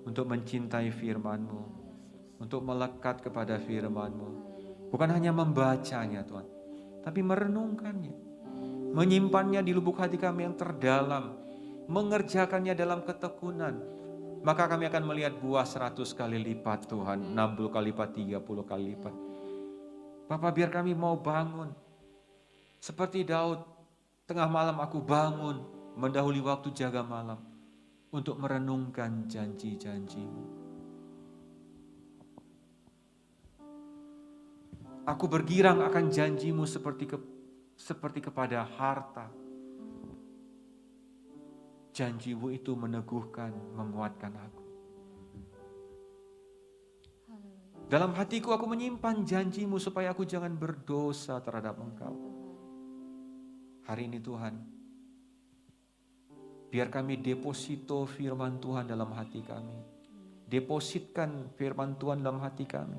untuk mencintai firman-Mu, untuk melekat kepada firman-Mu. Bukan hanya membacanya Tuhan, tapi merenungkannya, menyimpannya di lubuk hati kami yang terdalam, mengerjakannya dalam ketekunan. Maka kami akan melihat buah 100 kali lipat Tuhan, 60 kali lipat, 30 kali lipat. Bapak, biar kami mau bangun. Seperti Daud, tengah malam aku bangun, mendahului waktu jaga malam, untuk merenungkan janji-janji-Mu. Aku bergirang akan janji-Mu seperti kepada harta. Janji-Mu itu meneguhkan, menguatkan aku. Dalam hatiku aku menyimpan janji-Mu supaya aku jangan berdosa terhadap Engkau. Hari ini Tuhan, biar kami deposito firman Tuhan dalam hati kami. Depositkan firman Tuhan dalam hati kami.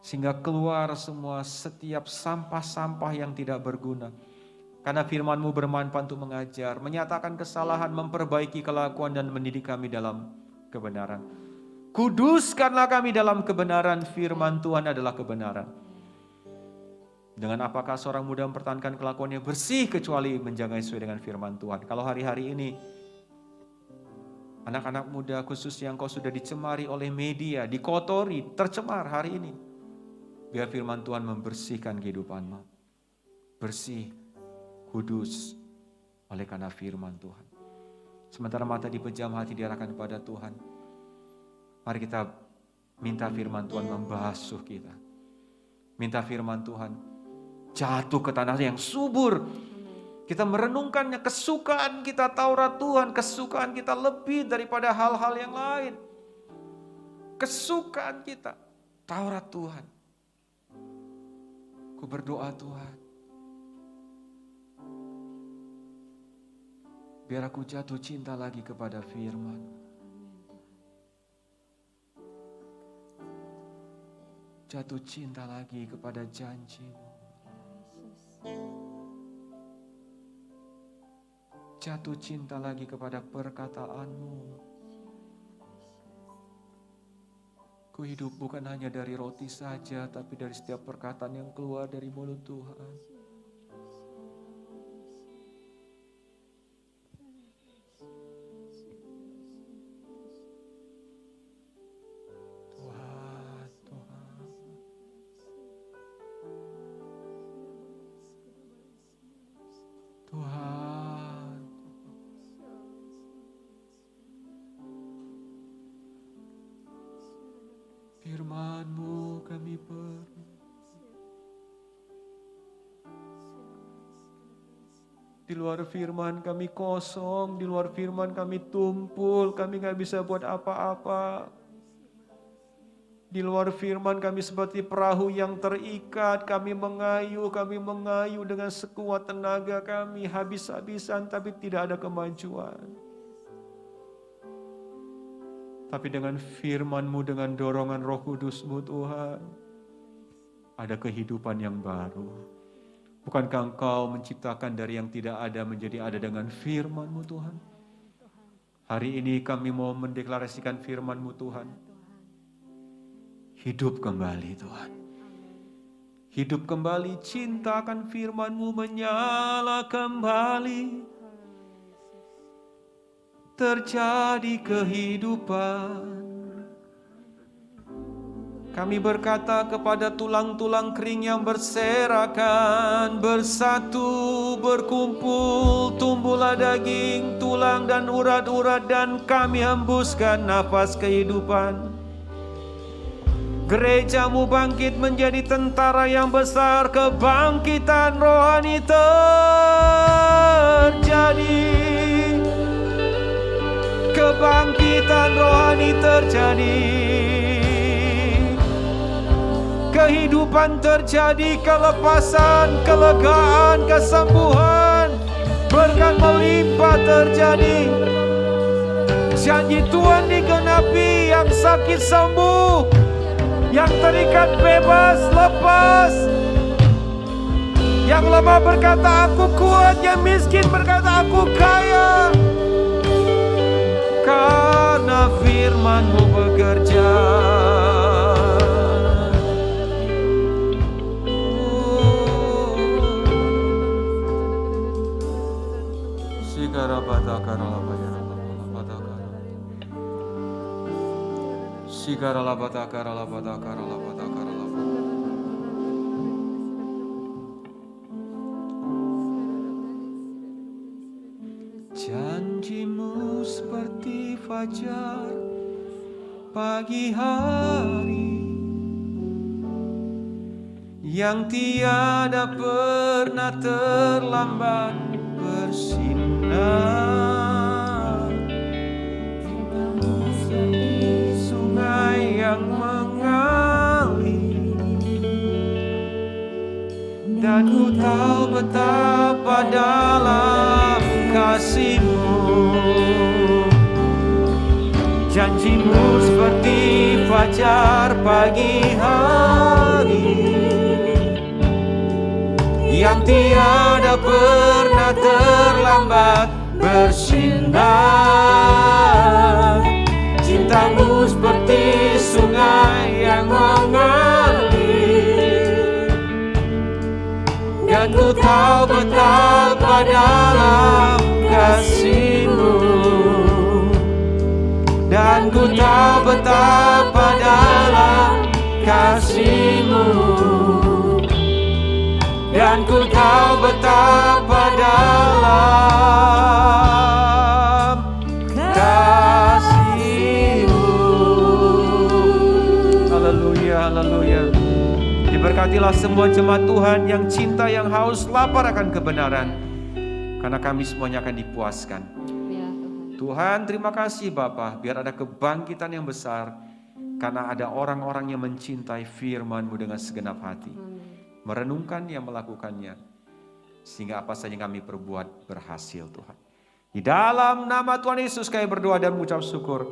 Sehingga keluar semua setiap sampah-sampah yang tidak berguna. Karena firman-Mu bermanfaat untuk mengajar, menyatakan kesalahan, memperbaiki kelakuan dan mendidik kami dalam kebenaran. Kuduskanlah kami dalam kebenaran, firman Tuhan adalah kebenaran. Dengan apakah seorang muda mempertahankan kelakuannya bersih kecuali menjaga sesuai dengan firman Tuhan. Kalau hari-hari ini anak-anak muda khusus yang kau sudah dicemari oleh media, dikotori, tercemar hari ini. Biar firman Tuhan membersihkan kehidupanmu. Bersih, kudus oleh karena firman Tuhan. Sementara mata dipejam, hati diarahkan kepada Tuhan. Mari kita minta firman Tuhan membasuh kita. Minta firman Tuhan jatuh ke tanah yang subur. Kita merenungkannya, kesukaan kita Taurat Tuhan, kesukaan kita lebih daripada hal-hal yang lain. Kesukaan kita Taurat Tuhan. Ku berdoa Tuhan, biar aku jatuh cinta lagi kepada firman. Jatuh cinta lagi kepada janji-Mu. Jatuh cinta lagi kepada perkataan-Mu. Ku hidup bukan hanya dari roti saja, tapi dari setiap perkataan yang keluar dari mulut Tuhan. Firman-Mu kami perlu. Di luar firman kami kosong, di luar firman kami tumpul, kami gak bisa buat apa-apa. Di luar firman kami seperti perahu yang terikat, kami mengayuh dengan sekuat tenaga kami, habis-habisan tapi tidak ada kemajuan. Tapi dengan firman-Mu, dengan dorongan Roh Kudus-Mu Tuhan, ada kehidupan yang baru. Bukankah Engkau menciptakan dari yang tidak ada menjadi ada dengan firman-Mu Tuhan? Hari ini kami mau mendeklarasikan firman-Mu Tuhan. Hidup kembali Tuhan. Hidup kembali, cinta akan firman-Mu menyala kembali. Terjadi kehidupan. Kami berkata kepada tulang-tulang kering yang berserakan, bersatu, berkumpul, tumbuhlah daging, tulang dan urat-urat, dan kami hembuskan nafas kehidupan. Gereja-Mu bangkit menjadi tentara yang besar, kebangkitan rohani terjadi. Kebangkitan rohani terjadi. Kehidupan terjadi, kelepasan, kelegaan, kesembuhan, berkat melimpah terjadi. janji Tuhan digenapi, yang sakit sembuh, yang terikat bebas, lepas. Yang lemah berkata aku kuat, yang miskin berkata aku kaya. Karena firman-Mu bekerja. Janji-Mu seperti fajar pagi hari, yang tiada pernah terlambat bersinar. Seperti sungai yang mengalir, dan ku tahu betapa dalam kasih-Mu. Janji-Mu seperti fajar pagi hari, yang tiada pernah terlambat bersinar. Cinta-Mu seperti sungai yang mengalir, dan ku tahu betapa dalam kasih-Mu. Dan ku tahu betapa dalam kasih-Mu. Dan ku tahu betapa dalam kasih-Mu. Haleluya, haleluya. Diberkatilah semua jemaat Tuhan yang cinta, yang haus, lapar akan kebenaran. Karena kami semuanya akan dipuaskan. Ya, Tuhan. Tuhan, terima kasih Bapa, biar ada kebangkitan yang besar. Karena ada orang-orang yang mencintai firman-Mu dengan segenap hati. Merenungkan yang melakukannya. Sehingga apa saja yang kami perbuat berhasil Tuhan. Di dalam nama Tuhan Yesus kami berdoa dan mengucap syukur.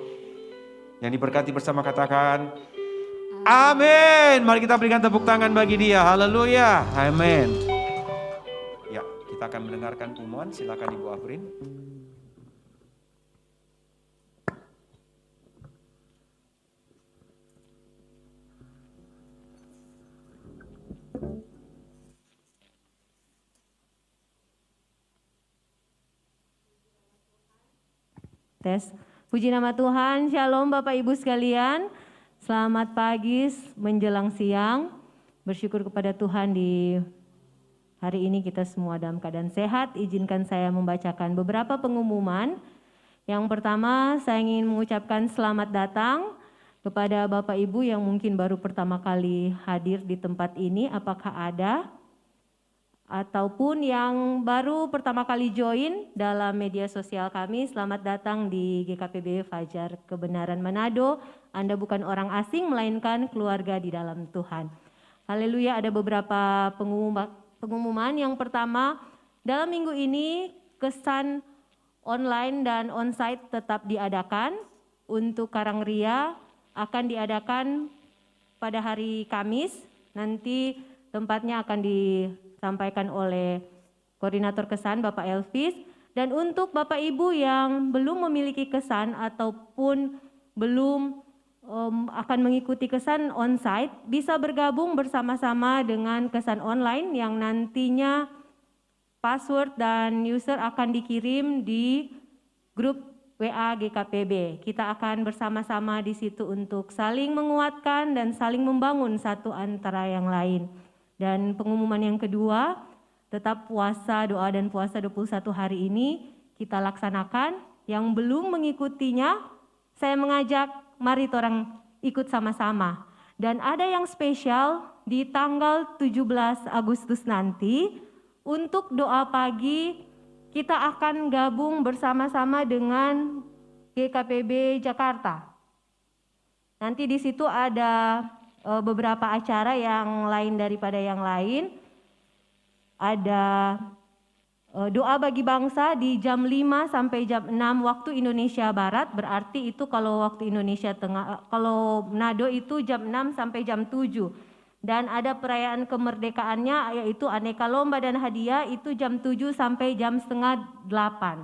Yang diberkati bersama katakan amin. Mari kita berikan tepuk tangan bagi dia. Haleluya. Amin. Ya, kita akan mendengarkan pengumuman. Silakan Ibu Afrin. Tes. Puji nama Tuhan, Shalom Bapak Ibu sekalian. Selamat pagi menjelang siang. Bersyukur kepada Tuhan di hari ini kita semua dalam keadaan sehat. Izinkan saya membacakan beberapa pengumuman. Yang pertama, saya ingin mengucapkan selamat datang kepada Bapak Ibu yang mungkin baru pertama kali hadir di tempat ini. Apakah ada? Ataupun yang baru pertama kali join dalam media sosial kami, selamat datang di GKPB Fajar Kebenaran Manado. Anda bukan orang asing melainkan keluarga di dalam Tuhan. Haleluya, ada beberapa pengumuman. Yang pertama, dalam minggu ini kesan online dan onsite tetap diadakan. Untuk Karangria akan diadakan pada hari Kamis. Nanti tempatnya akan disampaikan oleh koordinator kesan Bapak Elvis. Dan untuk Bapak Ibu yang belum memiliki kesan ataupun belum akan mengikuti kesan onsite, bisa bergabung bersama-sama dengan kesan online yang nantinya password dan user akan dikirim di grup WA GKPB. Kita akan bersama-sama di situ untuk saling menguatkan dan saling membangun satu antara yang lain. Dan pengumuman yang kedua, tetap puasa, doa dan puasa 21 hari ini kita laksanakan. Yang belum mengikutinya, saya mengajak mari orang ikut sama-sama. Dan ada yang spesial di tanggal 17 Agustus nanti, untuk doa pagi kita akan gabung bersama-sama dengan GKPB Jakarta. Nanti di situ ada beberapa acara yang lain daripada yang lain. Ada doa bagi bangsa di jam 5 sampai jam 6 waktu Indonesia Barat, berarti itu kalau waktu Indonesia Tengah, kalau Manado itu jam 6 sampai jam 7. Dan ada perayaan kemerdekaannya yaitu aneka lomba dan hadiah itu jam 7 sampai jam setengah 8.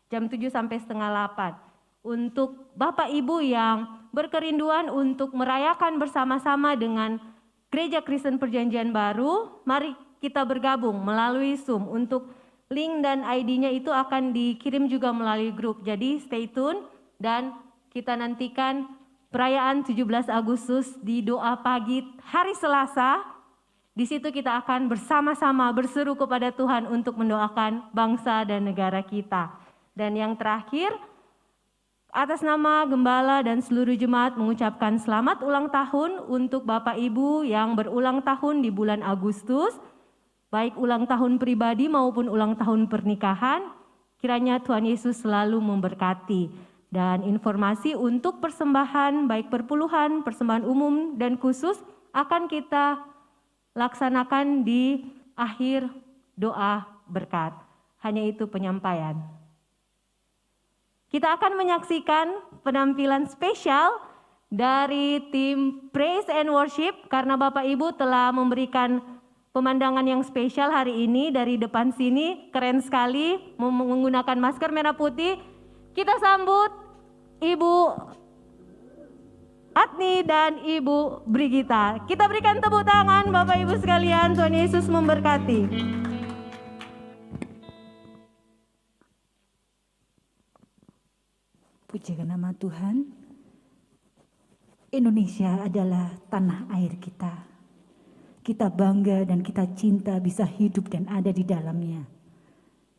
Jam 7 sampai setengah 8. Untuk Bapak Ibu yang berkerinduan untuk merayakan bersama-sama dengan Gereja Kristen Perjanjian Baru, mari kita bergabung melalui Zoom. Untuk link dan ID-nya itu akan dikirim juga melalui grup. Jadi stay tune dan kita nantikan perayaan 17 Agustus di doa pagi hari Selasa. Di situ kita akan bersama-sama berseru kepada Tuhan untuk mendoakan bangsa dan negara kita. Dan yang terakhir, atas nama Gembala dan seluruh jemaat mengucapkan selamat ulang tahun untuk Bapak Ibu yang berulang tahun di bulan Agustus, baik ulang tahun pribadi maupun ulang tahun pernikahan. Kiranya Tuhan Yesus selalu memberkati. Dan informasi untuk persembahan baik perpuluhan, persembahan umum dan khusus akan kita laksanakan di akhir doa berkat. Hanya itu penyampaian. Kita akan menyaksikan penampilan spesial dari tim Praise and Worship karena Bapak Ibu telah memberikan pemandangan yang spesial hari ini dari depan sini. Keren sekali menggunakan masker merah putih. Kita sambut Ibu Adni dan Ibu Brigita. Kita berikan tepuk tangan Bapak Ibu sekalian. Tuhan Yesus memberkati. Pujikan nama Tuhan. Indonesia adalah tanah air kita. Kita bangga dan kita cinta bisa hidup dan ada di dalamnya.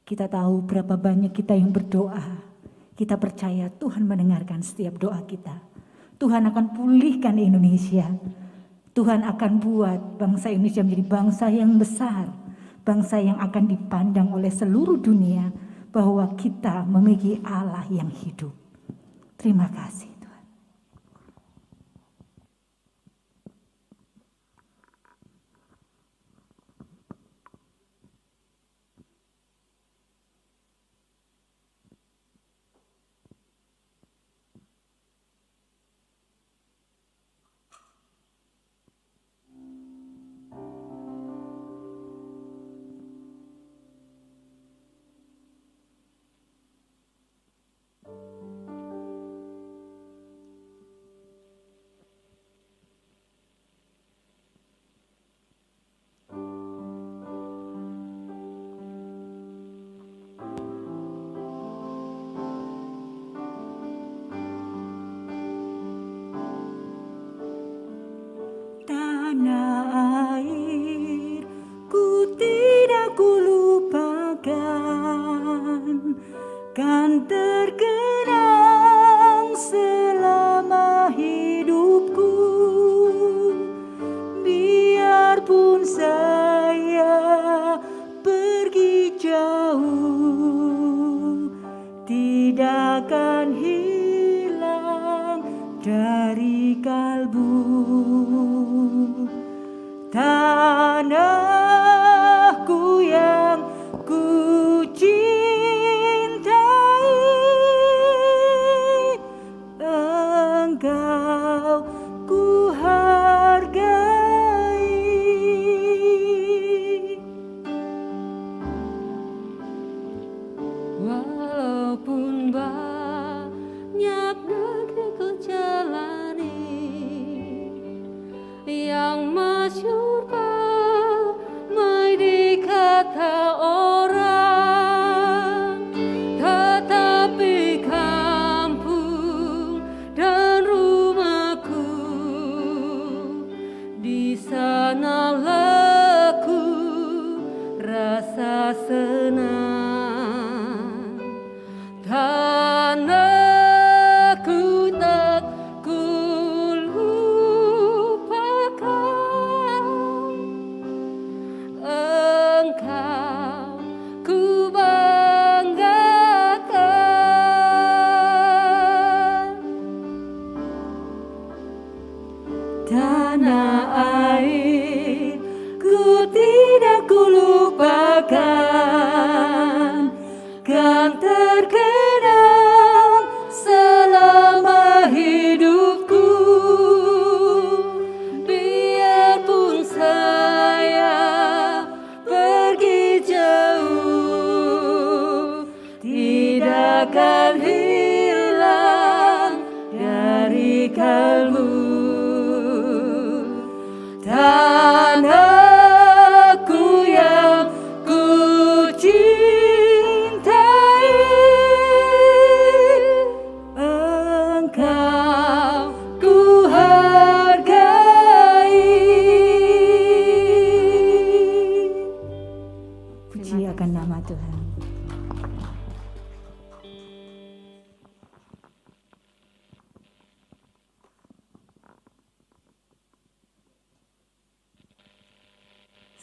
Kita tahu berapa banyak kita yang berdoa. Kita percaya Tuhan mendengarkan setiap doa kita. Tuhan akan pulihkan Indonesia. Tuhan akan buat bangsa Indonesia menjadi bangsa yang besar. Bangsa yang akan dipandang oleh seluruh dunia bahwa kita memiliki Allah yang hidup. Terima kasih. Tanah air ku tidak kulupakan, kan terkenang selama hidupku. Biarpun saya pergi jauh, tidak akan hilang dari kalbu. Tanahku yang ku cintai, Engkau ku hargai. Walaupun banyak negeri ku jalani, yang masyhur ramai dikata orang, tetapi kampung dan rumahku di sanalah ku rasa senang. Tanahku tak kan terkenang selama hidupku. Biarpun saya pergi jauh, tidak akan hilang dari kalbu. Tanahku yang ku cintai, Engkau ku hargai. Puji akan nama Tuhan.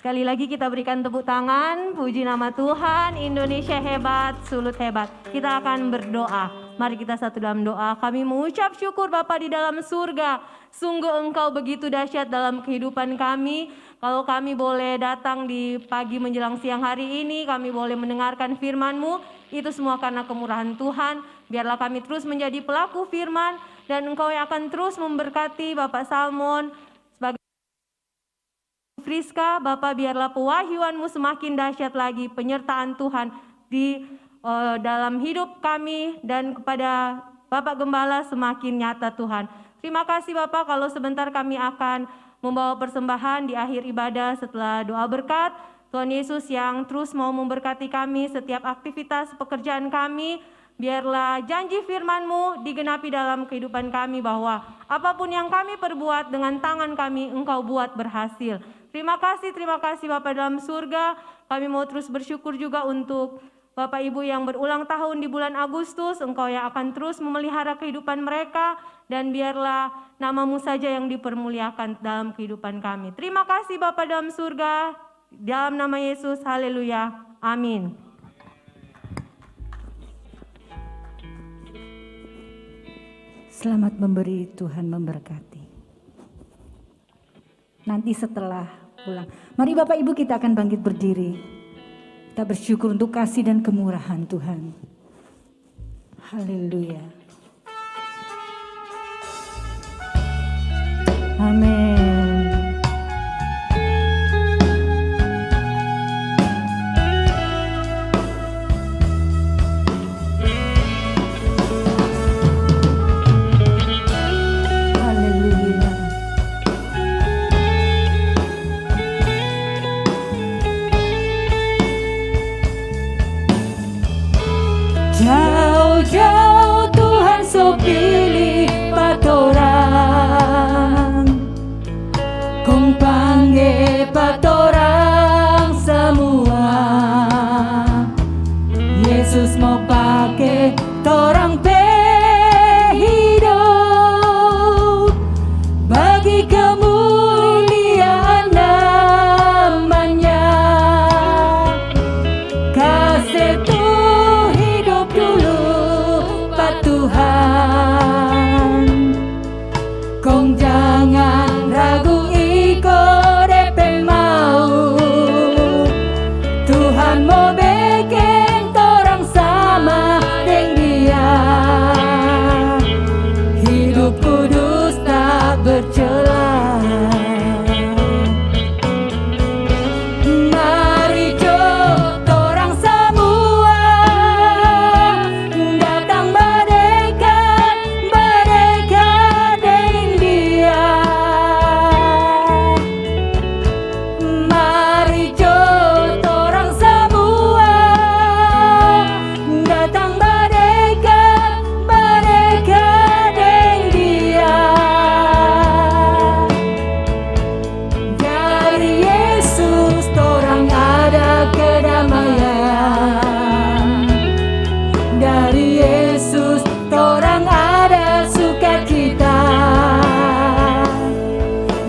Sekali lagi kita berikan tepuk tangan, puji nama Tuhan, Indonesia hebat, Sulut hebat. Kita akan berdoa, mari kita satu dalam doa. Kami mengucap syukur Bapa di dalam surga, sungguh Engkau begitu dahsyat dalam kehidupan kami. Kalau kami boleh datang di pagi menjelang siang hari ini, kami boleh mendengarkan firman-Mu, itu semua karena kemurahan Tuhan. Biarlah kami terus menjadi pelaku firman, dan Engkau yang akan terus memberkati Bapak Salmon, sebagai Friska, Bapak biarlah pewahyuan-Mu semakin dahsyat lagi, penyertaan Tuhan di dalam hidup kami dan kepada Bapak Gembala semakin nyata Tuhan. Terima kasih Bapak, kalau sebentar kami akan membawa persembahan di akhir ibadah setelah doa berkat. Tuhan Yesus yang terus mau memberkati kami setiap aktivitas pekerjaan kami. Biarlah janji firman-Mu digenapi dalam kehidupan kami bahwa apapun yang kami perbuat dengan tangan kami Engkau buat berhasil. Terima kasih Bapak dalam surga. Kami mau terus bersyukur juga untuk Bapak Ibu yang berulang tahun di bulan Agustus. Engkau yang akan terus memelihara kehidupan mereka. Dan biarlah nama-Mu saja yang dipermuliakan dalam kehidupan kami. Terima kasih Bapak dalam surga. Dalam nama Yesus, haleluya. Amin. Selamat memberi, Tuhan memberkati. Nanti setelah pulang, mari Bapak Ibu kita akan bangkit berdiri. Kita bersyukur untuk kasih dan kemurahan Tuhan. Haleluya. Amin. Haleluya. Jauh-jauh Tuhan so pilih patorang, kong panggil patorang semua. Yesus mau pakai torang pe hidup bagi kemuliaan namanya. Kasih tuh hidup dulu Pak Tuhan, kong jangan ragu ikut depe mau. Tuhan mau bikin torang sama dengan Dia, hidup kudus tak bercela. Mari jo torang semua datang berdekat dengan Dia. Mari jo torang semua datang berdekat dengan Dia. Dari Yesus torang ada kedamaian, dari Yesus torang ada sukacita,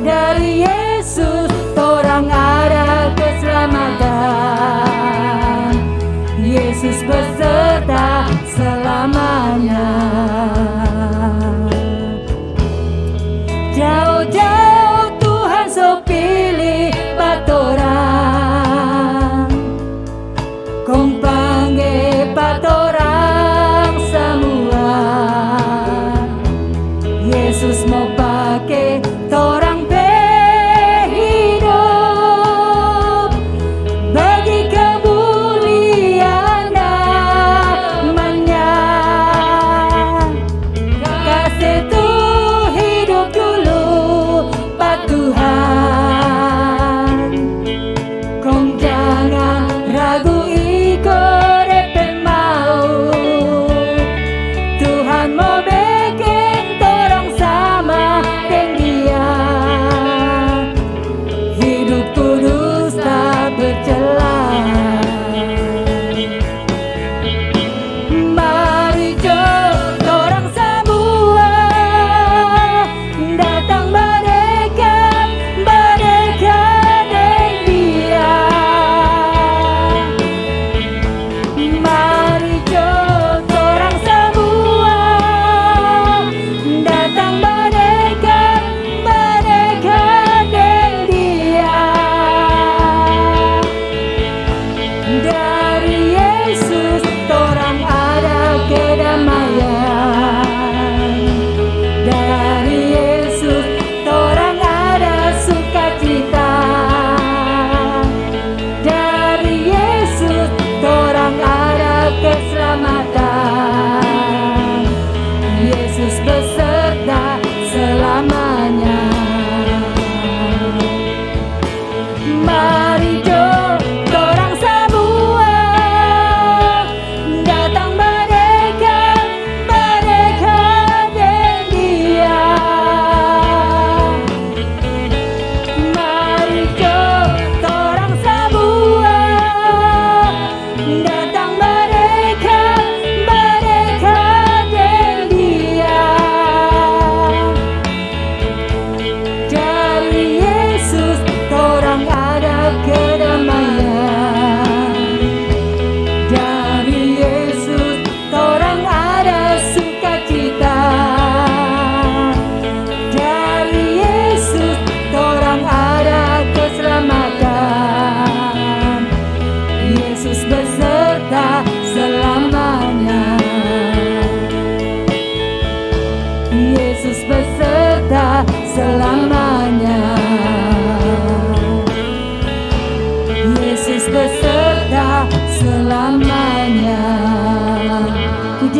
dari Yesus torang ada keselamatan. Yesus beserta selamanya. Jauh-jauh Tuhan so pilih patorang, kong panggil patorang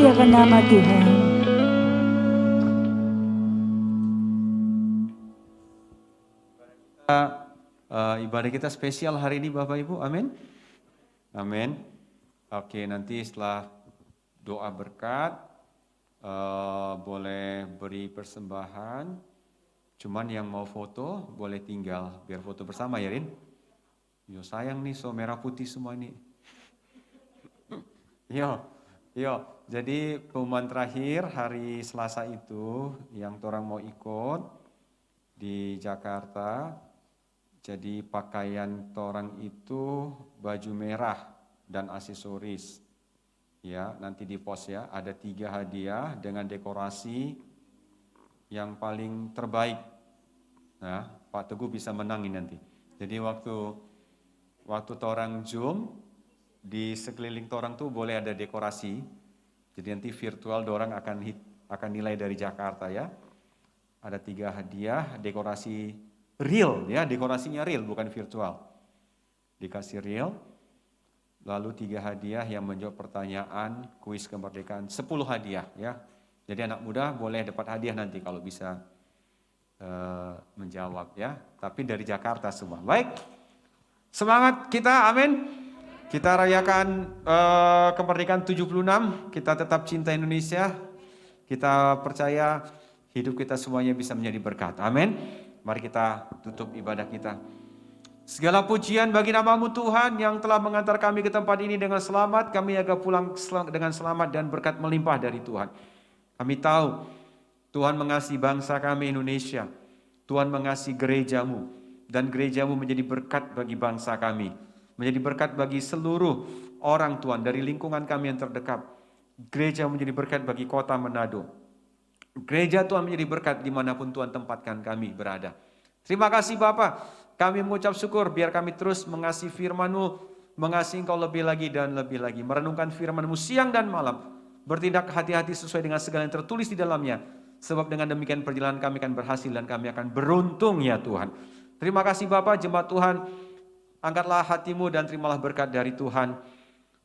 Muliakan nama Tuhan. Ibadah kita spesial hari ini Bapak Ibu, amin. Amin. Oke, nanti setelah doa berkat, boleh beri persembahan. Cuman yang mau foto boleh tinggal, biar foto bersama ya Rin. Yo sayang nih, so merah putih semua ini. Yo. Jadi pengumuman terakhir hari Selasa itu yang orang mau ikut di Jakarta. Jadi pakaian torang itu baju merah dan aksesoris. Ya, nanti di pos ya, ada 3 hadiah dengan dekorasi yang paling terbaik. Nah, Pak Teguh bisa menangin nanti. Jadi waktu torang Zoom, di sekeliling torang tuh boleh ada dekorasi. Jadi nanti virtual dorang akan nilai dari Jakarta ya. Ada 3 hadiah, dekorasi real ya, dekorasinya real bukan virtual. Dikasih real. Lalu 3 hadiah yang menjawab pertanyaan kuis kemerdekaan, 10 hadiah ya. Jadi anak muda boleh dapat hadiah nanti kalau bisa menjawab ya. Tapi dari Jakarta semua. Baik, semangat kita, amin. Kita rayakan kemerdekaan 76, kita tetap cinta Indonesia. Kita percaya hidup kita semuanya bisa menjadi berkat, amin. Mari kita tutup ibadah kita. Segala pujian bagi nama-Mu Tuhan yang telah mengantar kami ke tempat ini dengan selamat. Kami akan pulang dengan selamat dan berkat melimpah dari Tuhan. Kami tahu Tuhan mengasihi bangsa kami Indonesia. Tuhan mengasihi gereja-Mu. Dan gereja-Mu menjadi berkat bagi bangsa kami. Menjadi berkat bagi seluruh orang Tuhan dari lingkungan kami yang terdekat. Gereja menjadi berkat bagi kota Manado. Gereja Tuhan menjadi berkat dimanapun Tuhan tempatkan kami berada. Terima kasih Bapa. Kami mengucap syukur biar kami terus mengasihi firman-Mu, mengasihi Engkau lebih lagi dan lebih lagi. Merenungkan firman-Mu siang dan malam. Bertindak hati-hati sesuai dengan segala yang tertulis di dalamnya. Sebab dengan demikian perjalanan kami akan berhasil dan kami akan beruntung ya Tuhan. Terima kasih Bapa, jemaat Tuhan. Angkatlah hatimu dan terimalah berkat dari Tuhan.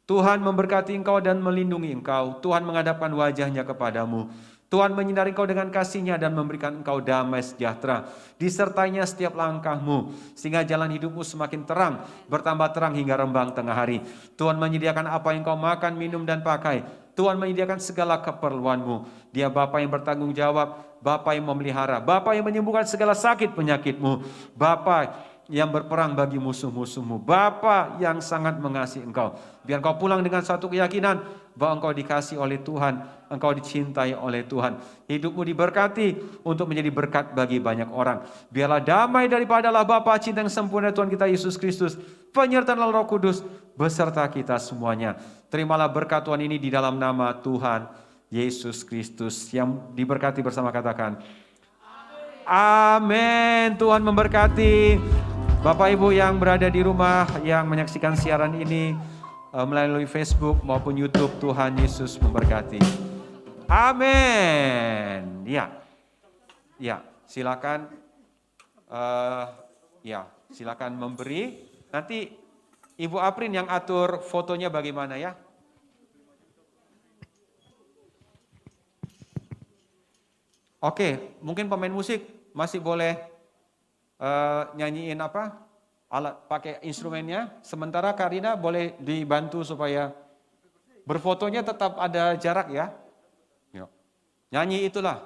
Tuhan memberkati engkau dan melindungi engkau. Tuhan menghadapkan wajahnya kepadamu. Tuhan menyinari engkau dengan kasih-Nya dan memberikan engkau damai sejahtera. Disertainya setiap langkahmu, sehingga jalan hidupmu semakin terang, bertambah terang hingga rembang tengah hari. Tuhan menyediakan apa yang kau makan, minum, dan pakai. Tuhan menyediakan segala keperluanmu. Dia Bapa yang bertanggung jawab, Bapa yang memelihara, Bapa yang menyembuhkan segala sakit penyakitmu, Bapa yang berperang bagi musuh-musuhmu, Bapa yang sangat mengasihi engkau. Biar engkau pulang dengan satu keyakinan bahwa engkau dikasihi oleh Tuhan, engkau dicintai oleh Tuhan. Hidupmu diberkati untuk menjadi berkat bagi banyak orang. Biarlah damai daripada Allah Bapa, cinta yang sempurna Tuhan kita Yesus Kristus, penyertaan Roh Kudus beserta kita semuanya. Terimalah berkat Tuhan ini di dalam nama Tuhan Yesus Kristus yang diberkati bersama, katakan amin. Tuhan memberkati. Bapak Ibu yang berada di rumah yang menyaksikan siaran ini melalui Facebook maupun YouTube, Tuhan Yesus memberkati. Amin. Ya, silakan. Silakan memberi. Nanti Ibu Aprin yang atur fotonya bagaimana ya? Oke, mungkin pemain musik masih boleh nyanyiin apa? Alat pakai instrumennya. Sementara Karina boleh dibantu supaya berfotonya tetap ada jarak ya. Yuk. Nyanyi itulah.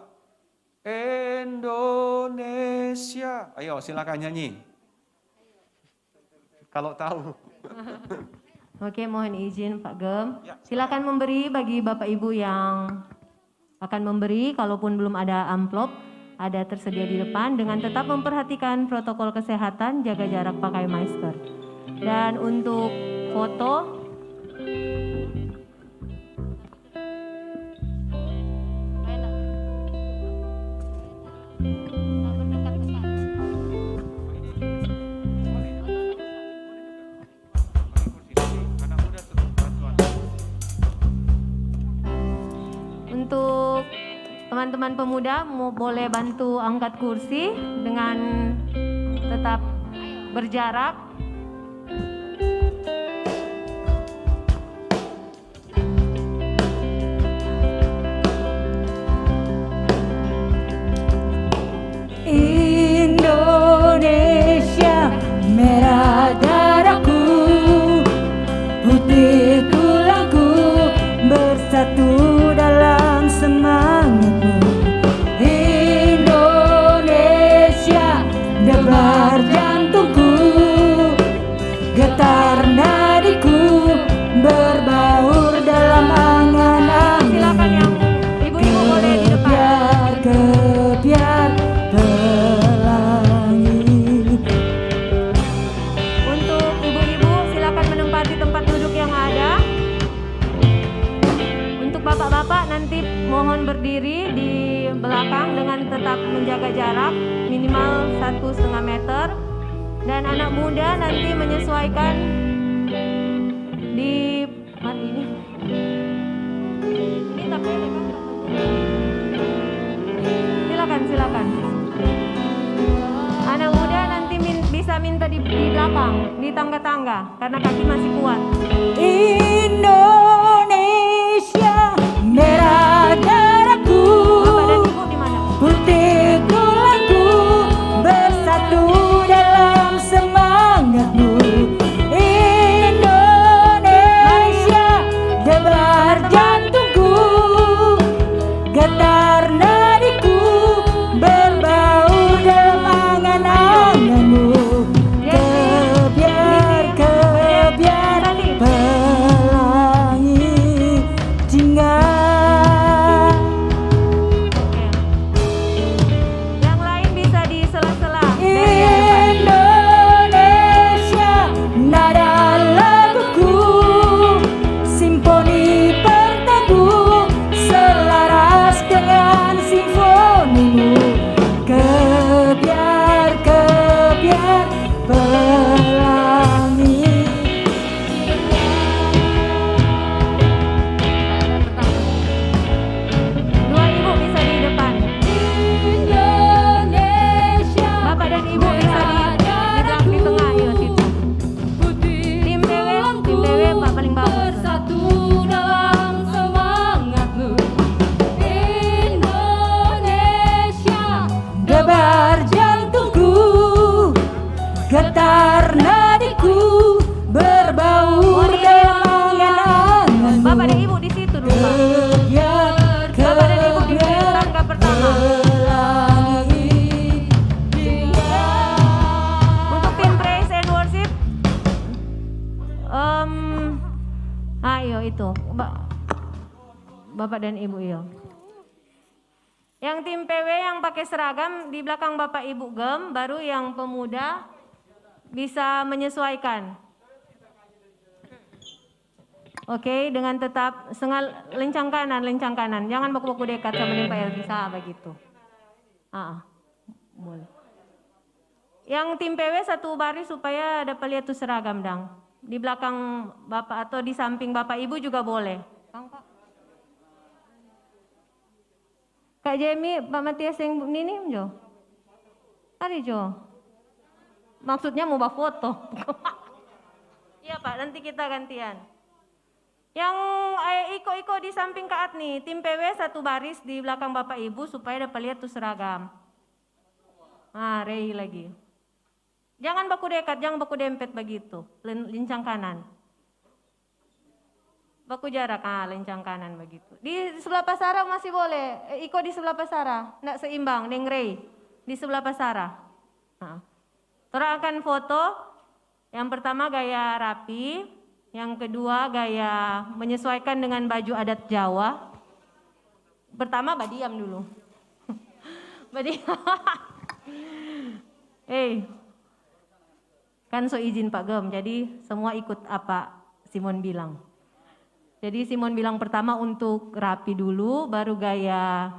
Indonesia. Ayo silakan nyanyi. Kalau tahu. Oke, mohon izin Pak Gem. Silakan memberi bagi Bapak Ibu yang akan memberi, kalaupun belum ada amplop, ada tersedia di depan dengan tetap memperhatikan protokol kesehatan, jaga jarak, pakai masker. Dan untuk foto, untuk teman-teman pemuda boleh bantu angkat kursi dengan tetap berjarak. bersatu dalam semangatmu. Indonesia, debar jantungku, getar nadiku, berbaur dalam angan-angan. Silakan yang ibu-ibu boleh di depan. Kebiar pelangi. Untuk ibu-ibu silakan menempati tempat duduk yang ada. Untuk bapak-bapak nanti mohon berdiri di belakang dengan tetap menjaga jarak minimal 1,5 meter. Dan anak muda nanti menyesuaikan di ini. Ini tapi silakan. Anak muda nanti bisa minta di belakang, di tangga-tangga karena kaki masih kuat. Indonesia, merah darahku, Bapak dan Ibu di mana? putih tulangku, bersatu dalam semangatmu. Indonesia, debar jantungku, getar nadiku, berbaur dalam angan-anganmu. Kebiar pelangi jingga. Yang lain bisa di sela-sela dari yang depan. Indonesia, nada laguku, simfoni perteguh, selaras dengan simfonimu. Kebiar pelangi. Dua ibu bisa di depan. Indonesia, Bapak dan Ibu bisa di tengah ya situ. Tim PW Pak paling bagus. dalam semangatmu. Indonesia, debar jantungku, getar nadiku, berbaur dalam angan-anganmu. Bapak dan Ibu di situ dulu Pak. Kebiar, Bapak dan Ibu di tangga pertama. pelangi jingga. Untuk tim praise and worship, ayo itu, Bapak dan Ibu iyo. Yang tim PW yang pakai seragam di belakang Bapak Ibu gem, baru yang pemuda bisa menyesuaikan. Oke, dengan tetap lencang kanan, jangan baku-baku dekat sama dengan Pak Elvisa begitu. Boleh. Yang tim PW satu baris supaya dapat lihat tuh seragam dang. Di belakang Bapak atau di samping Bapak Ibu juga boleh. Kak Jemi, Pak Matias yang ini Jo. Hari Jo. Maksudnya mau bawa foto. Iya Pak, nanti kita gantian. Yang Iko di samping Kak Atni, tim PW satu baris di belakang Bapak Ibu supaya dapat lihat tuh seragam. Rei lagi. Jangan baku dekat, jangan baku dempet begitu. Lincang kanan. Baku jarak, lincang kanan begitu. Di sebelah Pasara masih boleh. Iko di sebelah Pasara, enggak seimbang. Deng Rei di sebelah Pasara. Tora akan foto. Yang pertama gaya rapi, yang kedua gaya menyesuaikan dengan baju adat Jawa. Pertama badiam dulu. Badiam. Kan so izin Pak Gem, jadi semua ikut apa Simon bilang. Jadi Simon bilang pertama untuk rapi dulu, baru gaya